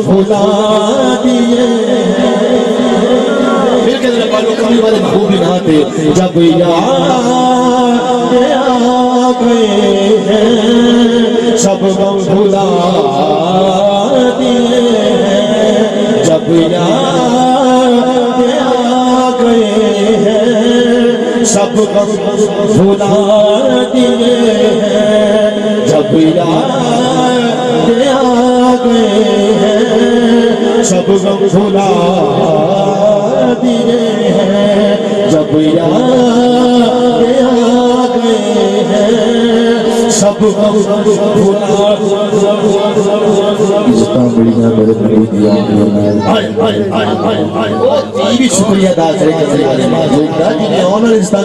بھلا دیے پھر کہ ذرا پالو کبھی والے محبوب نہ آتے جب یاد آ گئے ہیں سب غم بھلا دیے ہیں جب یاد آ گئے ہیں سب غم بھلا دیے ہیں جب یاد آ گئے ہیں سب غم بھلا دیے ہیں جب یاد آ گئے ہیں سب غم بھلا بھی شکریہ ادا کرے کتنے والے معذوب کا جنہیں آنر انسان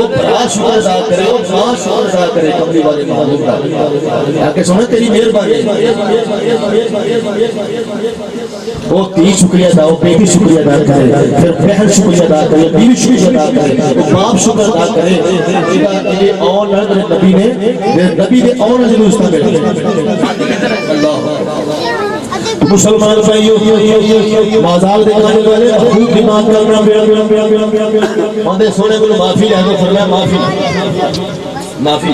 بڑا شکر ادا کرے اور بڑا شکر ادا کرے کملی والے معذوب کا آکے سنیں تیری مہربانی وہ تی شکریہ ادا وہ بیٹی شکریہ ادا کرے پھر بہن شکریہ ادا کرے بیوی شکریہ ادا کرے وہ باپ شکر ادا کرے اور نبی نے اور جنو اس طرح مسلمان بھائیو مازال دکھانے والے خوب دماغ کرنا مندے سونے کو معافی لے دو فرمایا معافی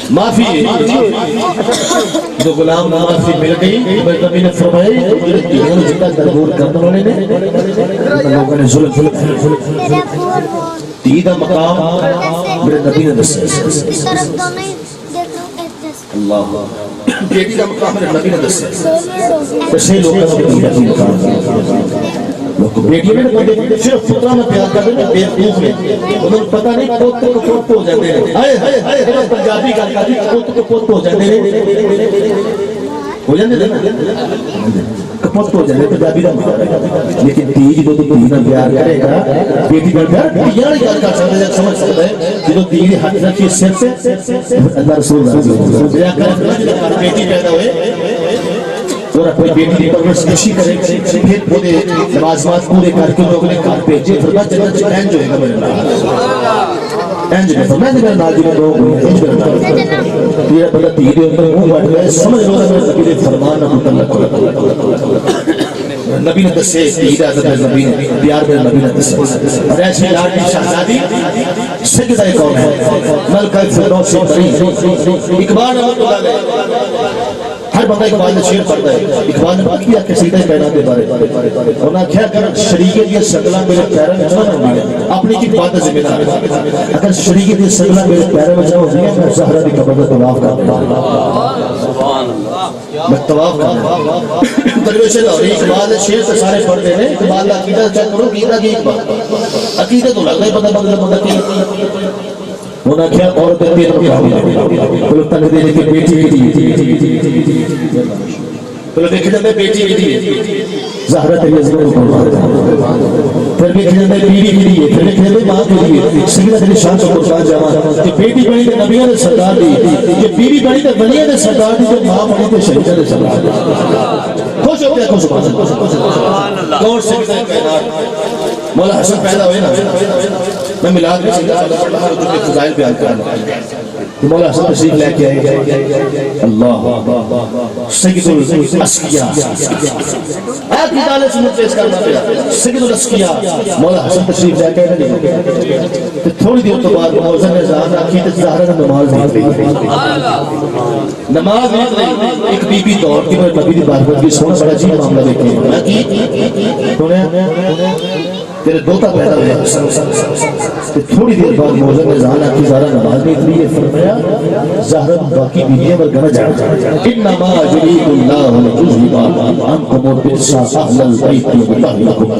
معافی جو غلام معافی مل گئی نبی نے فرمائی دنوں جتنا درگور کرنے والے نے لوگوں نے ظلم تیدہ مقام میرے نبی نے دسیا اللہ بیٹی کا مقام میرے نبی نے دسیا کسے لوگوں نے بیٹی مقام بیٹی میں صرف پترہ میں پیار کر دیں بے خوف میں انہوں پتہ نہیں پوت کو پوت ہو جاتے ہیں ہائے پنجابی کا کہتی پوت کو پوت ہو جاتے ہیں ہو جاتے ہیں کپوت ہو جاتے ہیں پنجابی کا مقام لیکن تیج جو تو تیج میں پیار کرے گا بیٹی میں پیار پیار کر سکتا ہے سمجھ سکتا ہے جو تیج حق رکھی سر سے اللہ رسول اللہ بیٹی پیدا ہوئے اور کوئی بیٹی کی پرورش کشی کرے پھر پورے نمازات پورے کر کے لوگوں نے کار بھیجے فرما جنت سے اینج ہوئے گا میرے نال اینج ہوئے گا میں نے میرے نال جو لوگ ہوئے اینج میرے نال یہ بڑا تیرے اندر منہ بڑھ گئے سمجھ لو میرے نبی نے فرمان نہ متعلق نبی نے دسے تیرہ حضرت نبی نے پیار میرے نبی نے دسے اور ایسی لاڈلی شہزادی سجدہ کون ہے ملکہ فردوس بری اقبال رحمت اللہ علیہ ہر بندہ اقبال نے شعر پڑھتا ہے اقبال نے بات کیا قصیدہ کائنات کے بارے انہوں نے کیا کر شریعت یہ سگلا میرے پیروں میں جمع ہوئی ہے اپنی کی بات ذمہ دار اگر شریعت یہ سگلا میرے پیروں میں جمع ہوئی ہے میں زہرا کی قبر کا طواف کرتا ہوں میں طواف کرتا ہوں درویش لاہوری اقبال نے شعر سے سارے پڑھتے ہیں اقبال کا عقیدہ چیک کرو عقیدہ کی اقبال عقیدہ تو لگتا ہے پتہ بدل کی ہونا کیا عورت تیر مقابل کلو تنگ دینے کی بیٹی کی کلو دیکھے جاتے بیٹی کی دیئے زہرہ تیری عظمت کو قربان پھر دیکھے جاتے بیوی کی دیئے پھر دیکھے جاتے ماں کی دیئے سیدہ تیری شان کو قربان جامان کہ بیٹی بڑی تے نبیوں نے سرکار دی کہ بیوی بڑی تے ولیوں نے سرکار دی کہ ماں بڑی تے شہیدہ نے سرکار دی خوش ہوتے ہیں خوش سبحان اللہ کون سیدہ کائنات مولا حسن پیدا ہوئے نا میں ملاد میں سیدھا پڑھ رہا ہوں کہ فضائل بیان کرنا مولا حسن تشریف لے کے آئے اللہ سید الاسقیاء آپ کی تعالیٰ سنت پیش کرنا پیا سید الاسقیاء مولا حسن تشریف لے کے آئے تھوڑی دیر تو بعد موزن نے ذہن رکھی تو ظاہرہ نے نماز نہیں پڑھی نماز نہیں ایک بی بی دور کی میرے نبی دی بات پر بھی سونا بڑا جی معاملہ دیکھیں میں کی تیرے دوتا پیدا ہوئے تھوڑی دیر بعد موزن نے ذہن رکھی ظاہرہ نماز نہیں پڑھی فرمایا ظاہرہ باقی بیویاں پر گنا جا انما یرید اللہ یذہب عنکم الرجس اہل البیت ویطہرکم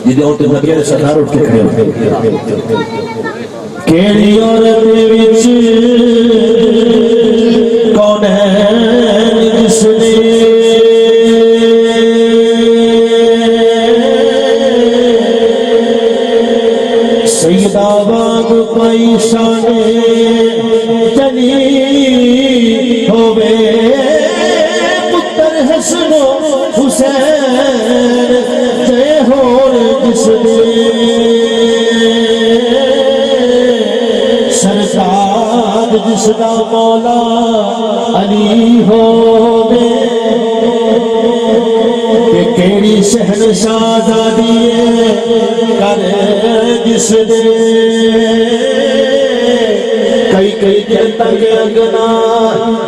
یہ عورتیں نبی نے سرکار اٹھ کے کھڑے ہوئے کیڑی عورت وچ کون ہے جس نے سیدہ واگ پائی شان جنی ہوئے پتر حسن و حسین جے ہور جس نے سرکار جس کا مولا علی ہوئے کہ کیڑی شہنشاہ زادی کر جس نے کئی کئی دن تک اگنا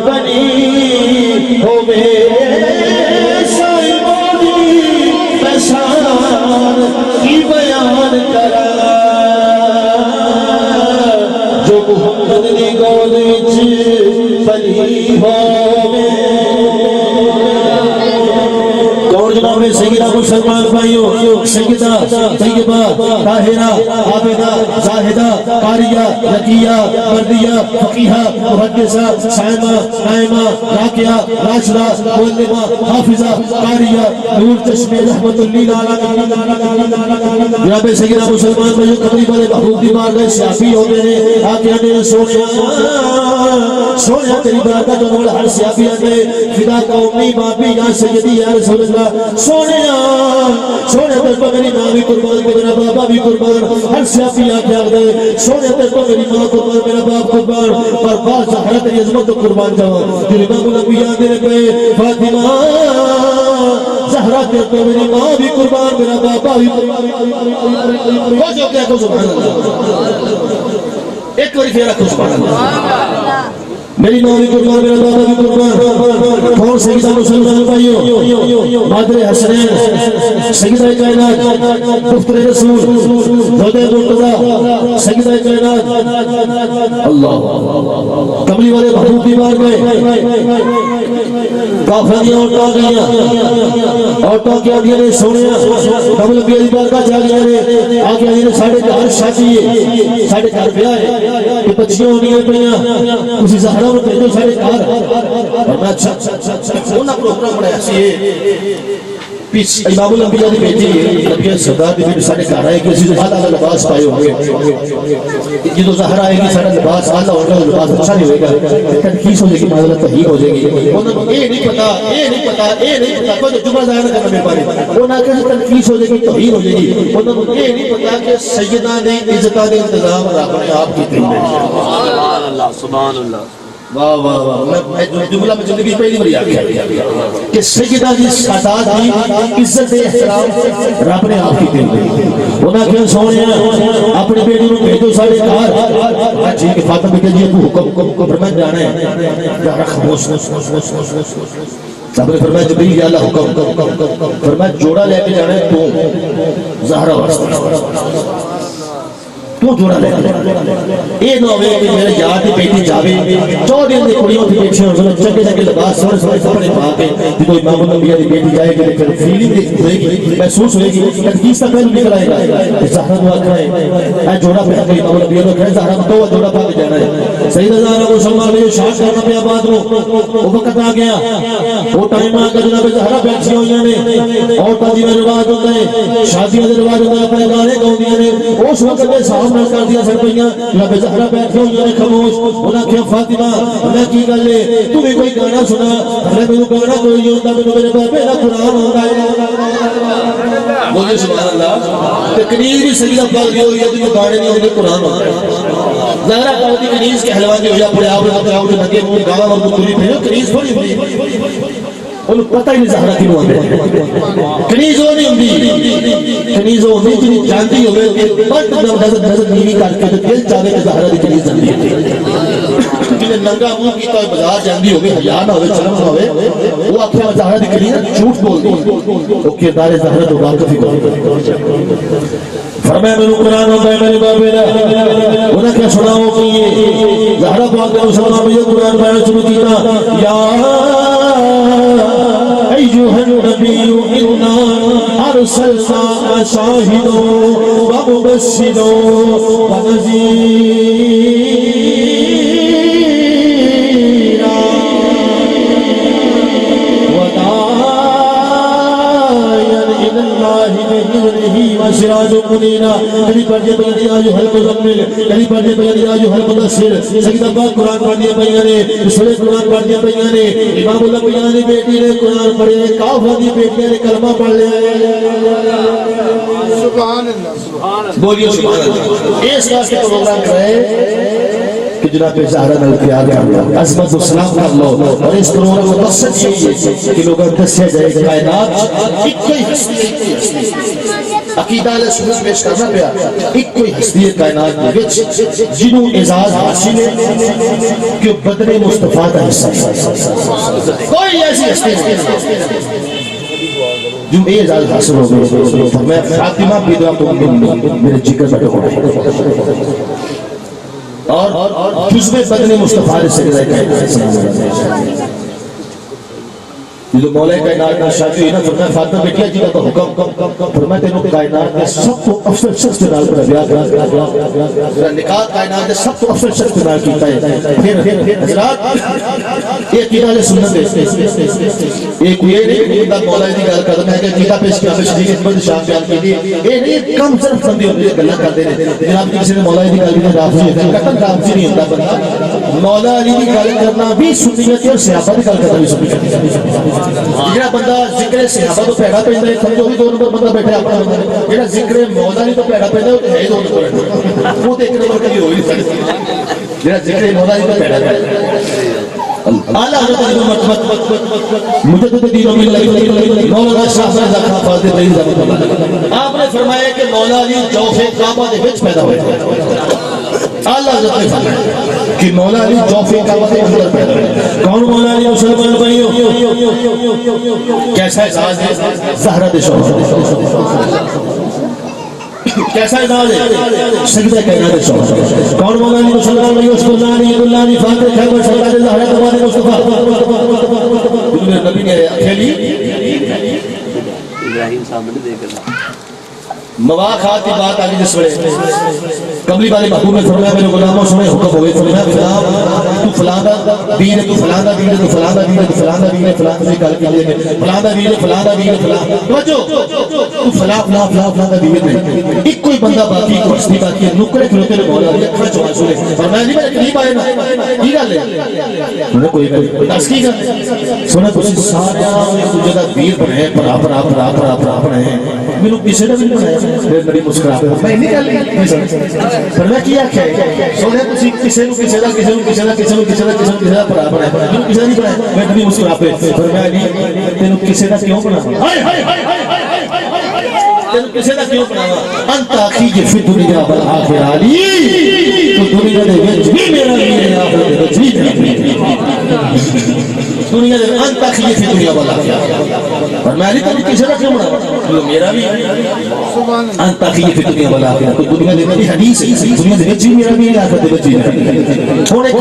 بنی ہوئے شاہی مولی پہشان کی بیان کرا جو محمد دی گود وچ بنی ہوئے کون جناب سیدہ مسلمان بھائیو سیدہ طیبہ طاہرہ عابدہ زاہدہ قاریہ رقیہ مردیہ فقیہہ محدثہ سائمہ نائمہ راکعہ راشدہ معلمہ حافظہ قاریہ نور چشمے رحمت للعالمین جناب سیدنا مسلمان بھائیوں قبری والے محبوب دی بارگاہ شافی ہوتے ہیں آقا نے سونیا تیری برکت اور ہر شافی نے فدا قومی باپی یا سیدی یا رسول اللہ سونیا تے تو میری ماں بھی قربان میرا بابا بھی قربان ہر شافی آکھیا دے سونیا تے تو میری ماں قربان میرا باپ قربان پر باز زہرا تیری عظمت کو قربان جاواں جو امام الانبیاء دے پہ فاطمہ زہرا تے تو میری ماں بھی قربان میرا بابا بھی قربان وہ جو کہہ کو سبحان اللہ ایک بار پھر رکھو سبحان اللہ میری ماں بھی قربان میرا بابا بھی قربان کون سیدہ مسلمان بھائیوں مادر حسنین سیدہ کائنات دفتر رسول زودہ مرتضی سیدہ کائنات اللہ کملی والے محبوب دی بار گئے کافرانیاں اٹھا گئیاں اٹھا کے آدھیا نے سونیا کمل بیالی بار کا جا گیا نے آگے آدھیا نے ساڑھے گھر شادی ہے ساڑھے گھر بیاہ ہے کہ بچیاں ہونی ہیں پہیاں اسی زہرہ میں بھیجو ساڑھے گھر اور میں اچھا انہاں پروگرام بڑھایا سی ہے امام الانبیاء دی بیٹی ہے نبی سردار دی بیٹی ساڑھے گھر آئے گی اسی تو آدھا لباس پائے ہوئے یہ تو زہر آئے گی ساڑھا لباس آدھا ہوگا لباس اچھا نہیں ہوئے گا تنقیص ہو جائے گی معذرت تحقیق ہو جائے گی انہوں نے یہ نہیں پتا کوئی تو جمعہ ظاہر کرنا میرے بارے وہ نہ کہ تنقیص ہو جائے گی توہین ہو جائے گی انہوں نے یہ نہیں پتا کہ سیدہ نے عزتہ نے انتظام رکھا ہے آپ کی تین سبحان اللہ واہ واہ واہ میں جملہ میں زندگی پہلی باری آگیا کہ سیدہ جی سادات کی عزت احترام رب نے آپ کی دل دی انہاں کیا سونیا اپنی بیٹی کو بھیجو ساڑھے گھر ٹھیک ہے فاطمہ بیٹا جی کو حکم فرمائے جانا ہے ذرا خاموش سب نے فرمایا جبریل یا اللہ حکم فرمایا جوڑا لے کے جانا ہے تو زہرا واسطہ تو جوڑا لے اے نہ ہوئے کہ میرے یار دی بیٹی جاوے 14 دن دی کڑیوں دی بیٹی اور چنگے چنگے لباس سونے سونے کپڑے پا کے جدو امام الانبیاء دی بیٹی جائے گی لیکن فیلنگ ہوئے گی محسوس ہوئے گی تنقیص کا پہلو نکل آئے گا زہرا دعا کرائے اے جوڑا پہ کے امام الانبیاء نے کہا زہرا تو جوڑا پا کے جانا ہے سیدہ زہرا کو سلمان نے شاہ کرنا پہ آباد رو وہ وقت آ گیا وہ ٹائم آ کر جناب زہرا بیٹھی ہوئی نے اور تاجی میں رواج ہوتا ہے شادیوں کے رواج ہوتا ہے اپنے گانے گاؤں نے اس وقت میں صاحب نے کر دیا سر پہیاں جناب زہرا بیٹھی ہوئی نے خاموش انہاں کیا فاطمہ انہاں کی گل ہے تمہیں کوئی گانا سنا ہمیں میں گانا کوئی نہیں ہوتا میں میرے بابے کا قرآن ہوتا ہے بولے سبحان اللہ تقریر بھی سیدہ پاک دی ہوئی ہے تو گانے نہیں ہوتے قرآن ہوتا ہے زہرا پاک دی کنیز کے حلوانی ہو جا پڑے آپ نے بتاؤ کہ لگے وہ گانا اور مطلوری پھیلو کنیز تھوڑی ہوئی انہوں پتہ ہی نہیں زہرا کی نوان ہے کنیز ہو نہیں ہوندی کنیز ہو نہیں تنی جانتی ہوئے کہ بٹ نظر نیوی کر کے دل چاہے کہ زہرا دی کنیز جانتی ہے جنہیں ننگا منہ کیتا ہے بازار جاندی ہوئے حیاء نہ ہوئے شرم نہ ہوئے وہ آخر زہرا دی کنیز جھوٹ بول دی وہ کردار زہرا تو واقف ہی بول فرمایا میں قرآن ہوتا ہے میرے بابے دا انہیں کیا سناؤ کہ یہ زہرا پاک نے مسلمان میں یہ قرآن بیان شروع کیتا یا ایوہ النبی انا ارسلنا شاہدوں ومبشروں ونذیرا وداعیا الی اللہ بإذنہ وسراج منیرا کبھی پڑھ دیا بیان یا ایھا المزمل کبھی پڑھ دیا بیان یا ایھا المدثر سیدہ پاک قرآن پڑھ دیا بیان نے سورہ قرآن پڑھ دیا بیان نے امام الانبیاء دی بیٹی نے قرآن پڑھے کافر دی بیٹی نے کلمہ پڑھ لیا سبحان اللہ سبحان اللہ بولیے سبحان اللہ اس واسطے پروگرام کرے کہ جناب زہرا نل کے آگے عظمت و سلام کر لو اور اس پروگرام کو مقصد یہی ہے کہ لوگوں کو دسیا جائے کائنات ایک کوئی ہستی عقیدہ علیہ سنت پیش کرنا پیا ایک کوئی ہستی کائنات میں وچ جنہوں اعزاز حاصل ہے کہ بدن مصطفیٰ کا حصہ کوئی ایسی ہستی نہیں جو اعزاز حاصل ہو گئے میں فاطمہ بیدہ تو میرے جگر بیٹھے ہو رہے اور جزو بدن مصطفیٰ سے گزائے کائنات جو مولا کائنات کا شادی ہوئی نا فرمایا فاطمہ بیٹیا جی کا حکم فرمایا تینوں کائنات کے سب کو افضل شخص کے نال پر بیاہ کرا نکاح کائنات کے سب کو افضل شخص کے نال کیتا ہے پھر حضرات یہ عقیدہ سنت ہے ایک یہ نہیں بندہ مولا دی گل کرتا ہے کہ عقیدہ پیش کیا شریف احمد شاہ بیان کی یہ نہیں کم صرف بندے ہوتے ہیں گلاں کرتے ہیں جناب کسی نے مولا دی گل کی رافضی ہے قطن رافضی نہیں ہوتا بندہ مولا علی دی گل کرنا بھی سنت ہے اور صحابہ دی گل کرنا بھی سنت ہے جڑا بندہ ذکر صحابہ تو پیڑا پیندا ہے سمجھو بھی دو نمبر بندہ بیٹھا اپنا جڑا ذکر مولا علی تو پیڑا پیندا ہے دو نمبر وہ تے ایک نمبر کبھی ہو ہی نہیں سکتا جڑا ذکر مولا علی تو پیڑا پیندا اعلی حضرت مجدد دین و ملت مولانا شاہ صاحب کا فاضل بریز اللہ آپ نے فرمایا کہ مولا علی جوف کعبہ دے وچ پیدا ہوئے اعلی حضرت نے فرمایا کہ مولا علی جوف کعبہ دے اندر پیدا ہوئے کون مولا علی مسلمان بھائیو کیسا احساس ہے زہرا دے شوق کیسا اعزاز ہے سجدہ کائنات شوق کون مولا علی مسلمان بھائیو اس کو نانی اللہ علی فاتح خیبر سرکار زہرا تمہارے مصطفیٰ نبی نے اکھیلی ابراہیم سامنے دیکھ رہا مواقعات کی بات آگے جس وڑے قبلی والے محبوب نے فرمایا میرے غلاموں سنے حکم ہوئے فرمایا تو فلان دا دین ہے تو فلان دا دین ہے تو فلان دا دین ہے تو فلان دا دین ہے فلان سے کال کے لیے فلان دا دین ہے فلان دا دین ہے فلان توجہ تو فلان دا دین ہے ایک کوئی بندہ باقی کو ہستی باقی ہے نکڑے کھلوتے نے مولا علی اکھا چوان سنے فرمایا نہیں میرے قریب آئے نا کی گل ہے انہیں کوئی دس کی گل سنے تسی سارے تجھے دا ویر بنے برابر ہیں میرے کسی نے بھی بنایا پھر میری مسکرا میں نہیں کر لی پر میں کیا کیا سونے تسی کسی نو کسی دا برابر ہے میرے کسی نہیں بنایا میں نبی مسکرا پہ پر میں نہیں تینوں کسی دا کیوں بنا تینوں کسی دا کیوں بنا انت اخی فی دنیا والآخرہ علی تو دنیا دے وچ بھی میرا ویر آخرت دے وچ بھی میرا دنیا دے انت اخی فی دنیا والآخرہ پر میں علی تینوں کسی دا کیوں بنا میرا بھی انت اخی فی دنیا والآخرہ تو دنیا دے وچ حدیث ہے دنیا دے وچ بھی میرا ویر آخرت دے وچ بھی تھوڑے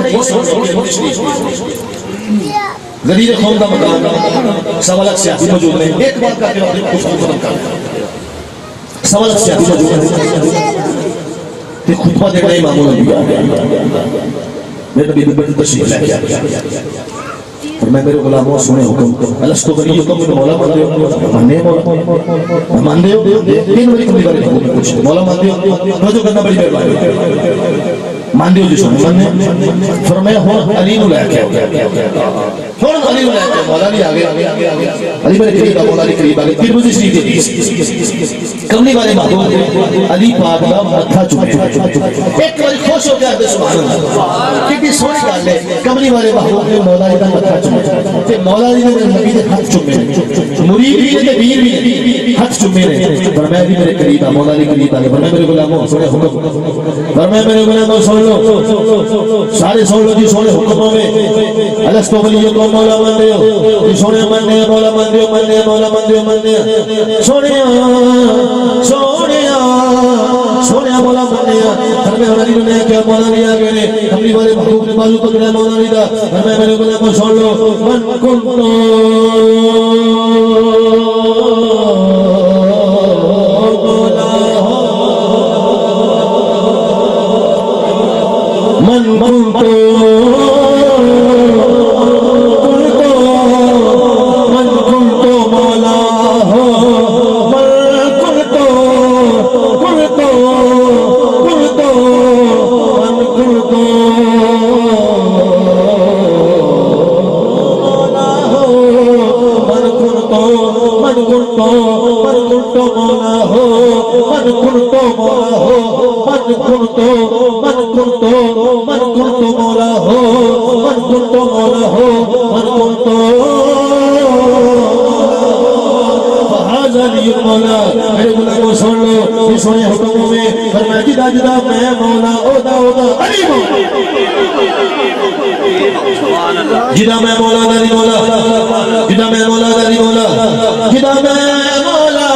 غریب قوم کا مقام سوا لاکھ سیاسی موجود ہے ایک بات کرتے ہیں اپنے کچھ ختم کر سوا لاکھ سیاسی موجود ہے کہ خطبہ دیکھ رہے امام الانبیاء میرے نبی بڑی تشریف لے کے آیا اور میں میرے غلاموں سنے حکم الستو غنی حکم میں مولا ماندے ہو ماندے ہو تین بڑی کبھی بارے حکم کچھ مولا ماندے ہو توجہ کرنا بڑی مہربانی ماندے ہو جو سنے فرمایا ہوں علی نو لے کے فوراً علی نے مولا علی آگے علی میرے قریب آگے مولا علی قریب آگے پھر مجھے شریف دیتی کملی والے محبوب علی پاک کا متھا چومے ایک بار خوش ہو گیا سبحان اللہ کتنی سونی گل ہے کملی والے محبوب نے مولا علی کا متھا چومے تے مولا علی نے نبی دے ہاتھ چومے مرید بھی تے پیر بھی ہاتھ چومے نے فرمایا بھی میرے قریب آ مولا علی قریب آگے فرمایا میرے غلاموں سنے حکم فرمایا میرے غلاموں سن لو سارے سن لو جی سونے حکموں میں الستو ولیکم مولا مندے ہو سونے مندے مولا مندے مولا مندے سونے مولا مندے ہمیں علی نے کیا مولا علی آگے نے اپنی والے محبوب نے بازو پکڑا مولا علی دا ہمیں میرے غلاموں سن لو من کنتو سونے حکموں میں فرمایا جدا جدا میں مولا اودا علی مولا جدا میں مولا علی مولا جدا میں مولا علی مولا جدا میں مولا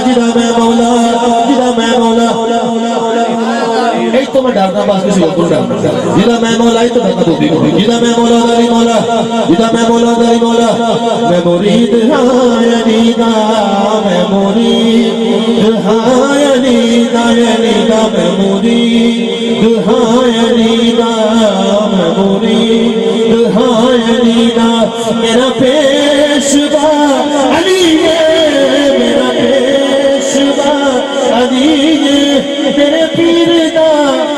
جدا میں مولا میں ڈرنا بس کسی اور کو ڈرنا جدا میں مولا ہی تو ڈرنا تو جدا میں مولا داری مولا جدا میں مولا داری مولا میں مرید ہاں یعنیدہ میں مرید ہاں یعنیدہ یعنیدہ میں مرید ہاں یعنیدہ میں مرید ہاں یعنیدہ میرا پیشوا علی ہے میرا پیشوا علی ہے تیرے پیر دا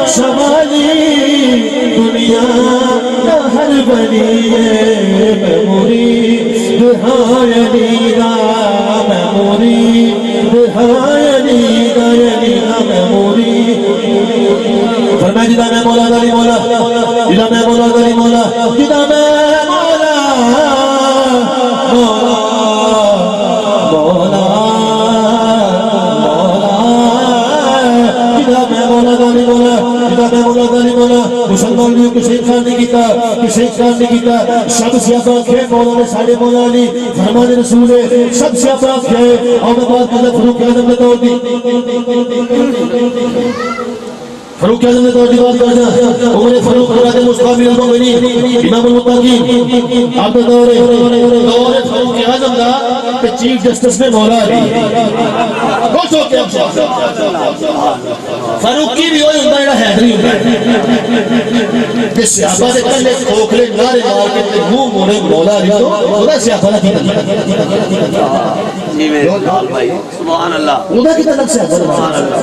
شوالی دنیا دا ہر بنی ہے میں مرید ہاں یعنیدہ میں مرید ہاں یعنیدہ یعنیدہ میں مرید فرمائے جدا میں مولا داری مولا جدا میں مولا داری مولا جدا میں مولا مولا مولا جدا میں مولا داری مولا جدا میں مولا داری مولا مسلمانیوں کو شیخ خان نہیں کیتا کہ شیخ خان نہیں کیتا سب سیابہ کھے مولا نے ساڑھے مولا علی فرمان رسول ہے سب سیابہ کھے اور میں بات کرتا فروق اعظم نے دور دی فاروق اعظم نے دور دی بات کرنا عمر فاروق مراد مصطفی المؤمنی امام المتقین آپ نے دور فاروق اعظم دا کہ چیف جسٹس میں مولا علی کچھ ہو کیا فاروقی بھی ہوئی ہوتا ہے حیدری ہوتا ہے کہ صحابہ دے کلے کھوکھلے نارے مار کے منہ موڑے مولا علی تو خدا صحابہ دا کی سبحان اللہ خدا کی طرف صحابہ سبحان اللہ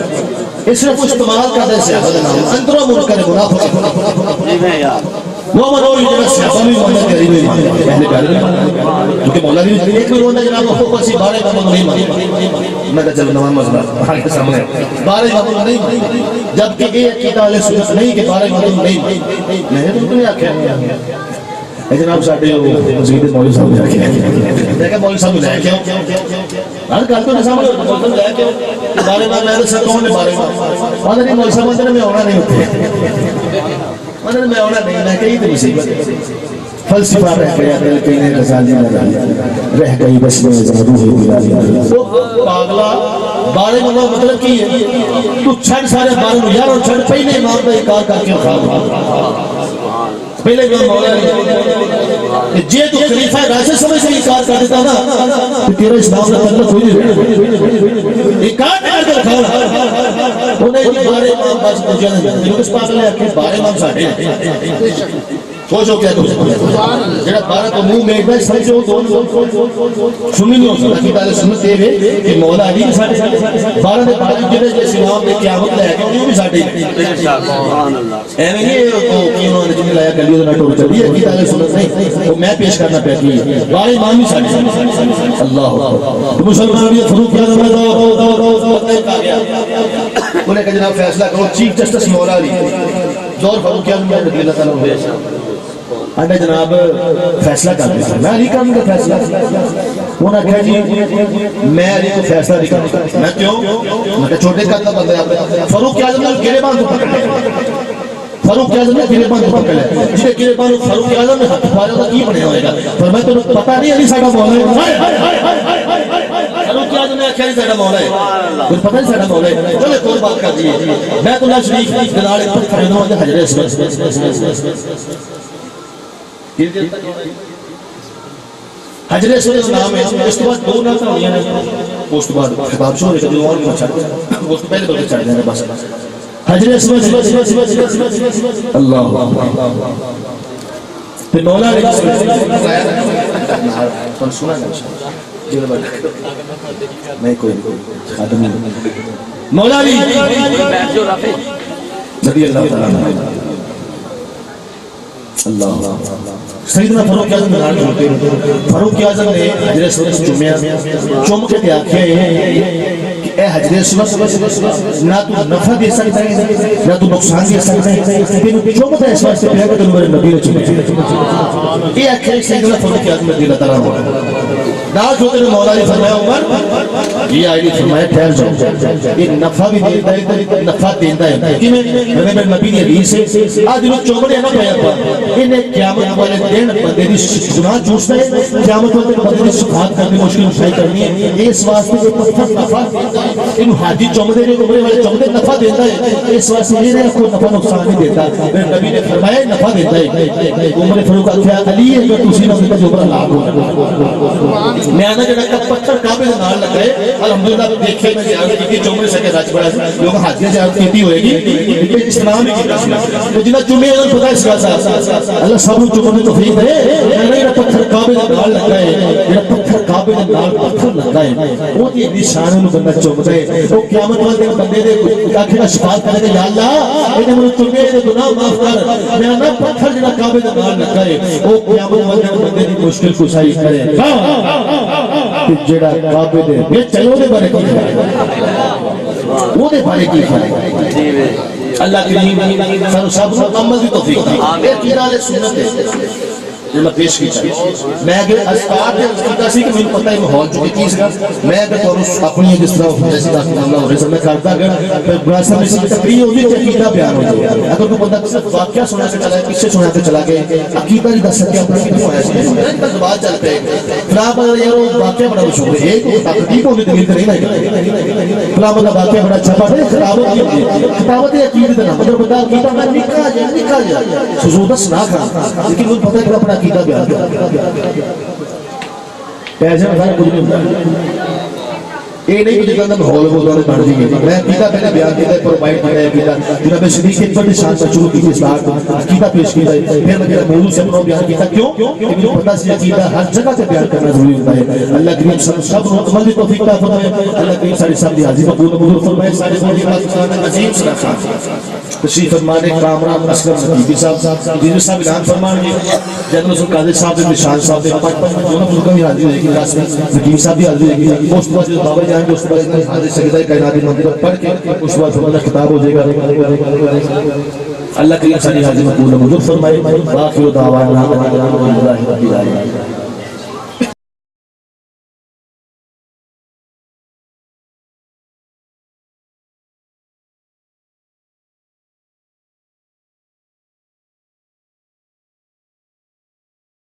اس نے کچھ استعمال کرتے ہیں صحابہ دے نام اندروں منکر منافق وہ منوری جنہا صحابہ بھی مانا قریب ہی مانا پہلے پیارے بھی مانا کیونکہ مولا بھی ایک بھی روندہ جناب وہ پسی بارے امام نہیں مانا میں کہا چلو نوان مزلہ آگے سامنے بارے امام نہیں مانا جبکہ ایک عقیدہ علیہ سنت نہیں کہ بارے امام نہیں مانا میں نے تو نہیں آکھیا جناب ساڑھے مسجد مولوی صاحب لے آکھیا دیکھا مولوی صاحب لے آکھیا ہر کال تو نسامل مولوی صاحب لے آکھیا بارے امام میں سر کون نے بارے امام مادر نہیں مولوی صاحب مندر میں ہونا نہیں ہوتے مدد میں ہونا نہیں میں کہیں تو مصیبت فلسفہ رہ گیا دل کہنے غزالی رہ گئی بس میں زادو ہے بلالی وہ پاگلا بارے میں مطلب کی ہے تو چھڑ سارے بارے میں یار اور چھڑ پہلے امام کا اقرار کر کے خواب پہلے امام مولا نے جے تو خلیفہ راشد سمجھ سے اقرار کر دیتا نا تو تیرا اسلام کا تعلق ہوئی نہیں اقرار کر کے خواب انہیں جی بارے امام بس مجھے نہیں اس پاگلے کہ بارے امام ساڑھے خوش ہو کیا تو جنہا بارہ کو منہ میں ایک بار سمجھو سنی نہیں ہو سکتا کہ پہلے سنت دے گئے کہ مولا علی بھی ساڑھے بارہ نے بارہ جنہا جیسے امام نے قیامت لے گئے انہوں بھی ساڑھے ایمیں یہ کہ انہوں نے جنہی لایا کلیوں نے ٹوڑ چلی ہے کہ پہلے سنت نہیں وہ میں پیش کرنا پیکی ہے بارہ امام بھی ساڑھے اللہ تو مسلمان بھی فروق کیا زمان انہیں کہا جناب فیصلہ کرو چیف جسٹس مولا علی دور فروق کیا زمان رضی اللہ تعالیٰ ہوئے انہیں جناب فیصلہ کر دیا میں علی کا فیصلہ انہوں نے کہا جی میں علی کو فیصلہ نہیں کرتا میں کیوں میں کہا چھوٹے کرتا بندے آپ فاروق اعظم نے گرے باندھ پکڑ لے فاروق اعظم نے گرے باندھ پکڑ لے جسے گرے باندھ فاروق اعظم نے ہاتھ پھاڑا تھا کی بنے ہوئے گا پر میں تو پتہ نہیں علی ساڑھا مولا ہے فاروق اعظم نے کہا ساڑھا مولا ہے کچھ پتہ نہیں ساڑھا مولا ہے چلے تو بات کر دیئے بیت اللہ شریف گناڑے پر خریدوں آجا حجر اسمت حجر اسمت نام ہے اس کے بعد دو ناتا ہوئی ہیں اس کے بعد خطاب شو ہے کبھی اور بھی چھڑ گیا اس کے پہلے بلکہ چھڑ گیا بس حجر اسمت اللہ پھر مولا علیہ السلام سنا نہیں کوئی خاتم مولا علی نبی اللہ تعالیٰ اللہ سیدنا فاروق اعظم نے فاروق اعظم نے حجر اسود چومیا چوم کے دیا کہ اے حجر اسود نہ تو نفع دے سکتا ہے نہ تو نقصان دے سکتا ہے تینوں چومتا ہے اس واسطے پہ کہ تنو میرے نبی نے چومیا یہ اکھے سیدنا فاروق اعظم نے دل تعالیٰ ناز ہوتے نے مولا نے فرمایا عمر یہ آئی نے فرمایا ٹھہر جاؤ یہ نفع بھی دیتا ہے نفع دیتا ہے کہ میں نبی نے حدیث ہے آج جو چوبڑے ہیں نا پایا پا انہیں قیامت والے دن بندے دی گناہ چوستا ہے قیامت والے دن بندے دی صفات کرنی مشکل اٹھائی کرنی ہے اس واسطے یہ پتھر نفع دیتا ہے انہوں حاجی چوبڑے نے عمرے والے چوبڑے نفع دیتا ہے اس واسطے یہ نہیں کوئی نفع نقصان نہیں دیتا میرے نبی نے فرمایا نفع دیتا ہے عمر فاروق کہا علی ہے کہ تسی نہ جو بڑا لاغ ہو میں آنا جڑا پتھر کعبے دے نال لگا ہے الحمدللہ دیکھے میں زیارت کی چومرے سکے سچ بڑا لوگ حاجیاں زیارت کیتی ہوئے گی اسلام ہی کیتا تو جنہ چومے انہوں پتہ اس کا اللہ سب کو چومنے توفیق دے میرا پتھر کعبے دے نال لگا ہے میرا پتھر کعبے دے نال پتھر لگا ہے وہ دی نشان نو بندہ چومتا ہے وہ قیامت والے دن بندے دے آخر شفاعت کرے گا یا اللہ انہیں مجھے چومے دے گناہ معاف کر میرا نا پتھر جڑا کعبے دے نال لگا ہے وہ قیامت والے دن بندے دی مشکل کشائی کرے جڑا کعبے دے بیچ چلو دے بارے کی وہ دے بارے کی اللہ کریم سر سب کو عمل کی توفیق دی یہ کیرا لے سنت ہے جو میں پیش کی چاہیے میں اگر اسکار دے اسکتا سی کہ میں پتہ ہے محول چکے چیز کا میں اگر تو اپنی جس طرح جیسی داخل اللہ ہو رہے سب میں کرتا اگر پھر براسہ میں سے تقریب ہوگی کہ عقیدہ بیان ہو جائے اگر تو بندہ صرف واقعہ سنا کے چلا ہے کسے سنا کے چلا گئے عقیدہ نہیں دس سکتے اپنا کتنے ہویا سی میں کا زبان چلتے ہیں فلاں بندہ یارو واقعہ بڑا مشہور ہے ایک تقریب ہونے دلیل کریں نا فلاں بندہ واقعہ بڑا اچھا بات ہے خطابت کی ہوتی ہے خطابت ہے عقیدہ دینا مگر بندہ عقیدہ میں نکا جائے سزودہ سنا کھا لیکن وہ پتہ ہے کہ اپنا عقیدہ بیان پیسے میں سارے کچھ نہیں ہوتا یہ نہیں کہ جگہ محول ہوتا ہے بڑھ دیئے میں عقیدہ پہلے بیان کیتا ہے پرووائڈ کیتا ہے عقیدہ جناب صدیق ایک بڑی شان پر شروع کی تھی اصلاح عقیدہ پیش کیتا ہے پھر میں جناب موضوع سے اپنا بیان کیتا کیوں کہ مجھے پتا سی عقیدہ ہر جگہ سے بیان کرنا ضروری ہوتا ہے اللہ کریم سب عمل کی توفیق عطا فرمائے اللہ کریم ساری سب دی حاضری مقبول قبول فرمائے سارے بڑی پاکستان عظیم صلاح تشریف فرمانے کامران اسکر نقیبی صاحب جنہوں صاحب اعلان فرمانے جنرل رسول قادر صاحب دے نشان صاحب دے جو نا ملکہ بھی حاضری ہوئے گی راست میں نقیب صاحب بھی حاضری ہوئے گی اس بعد جو بابا جان جو اس بعد حاضر سجدہ کائناتی مندر پڑھ کے اس بعد فرمانا خطاب ہو جائے گا اللہ کریم ساری حاضری مقبول قبول فرمائے باقی دعوانا الحمدللہ رب العالمین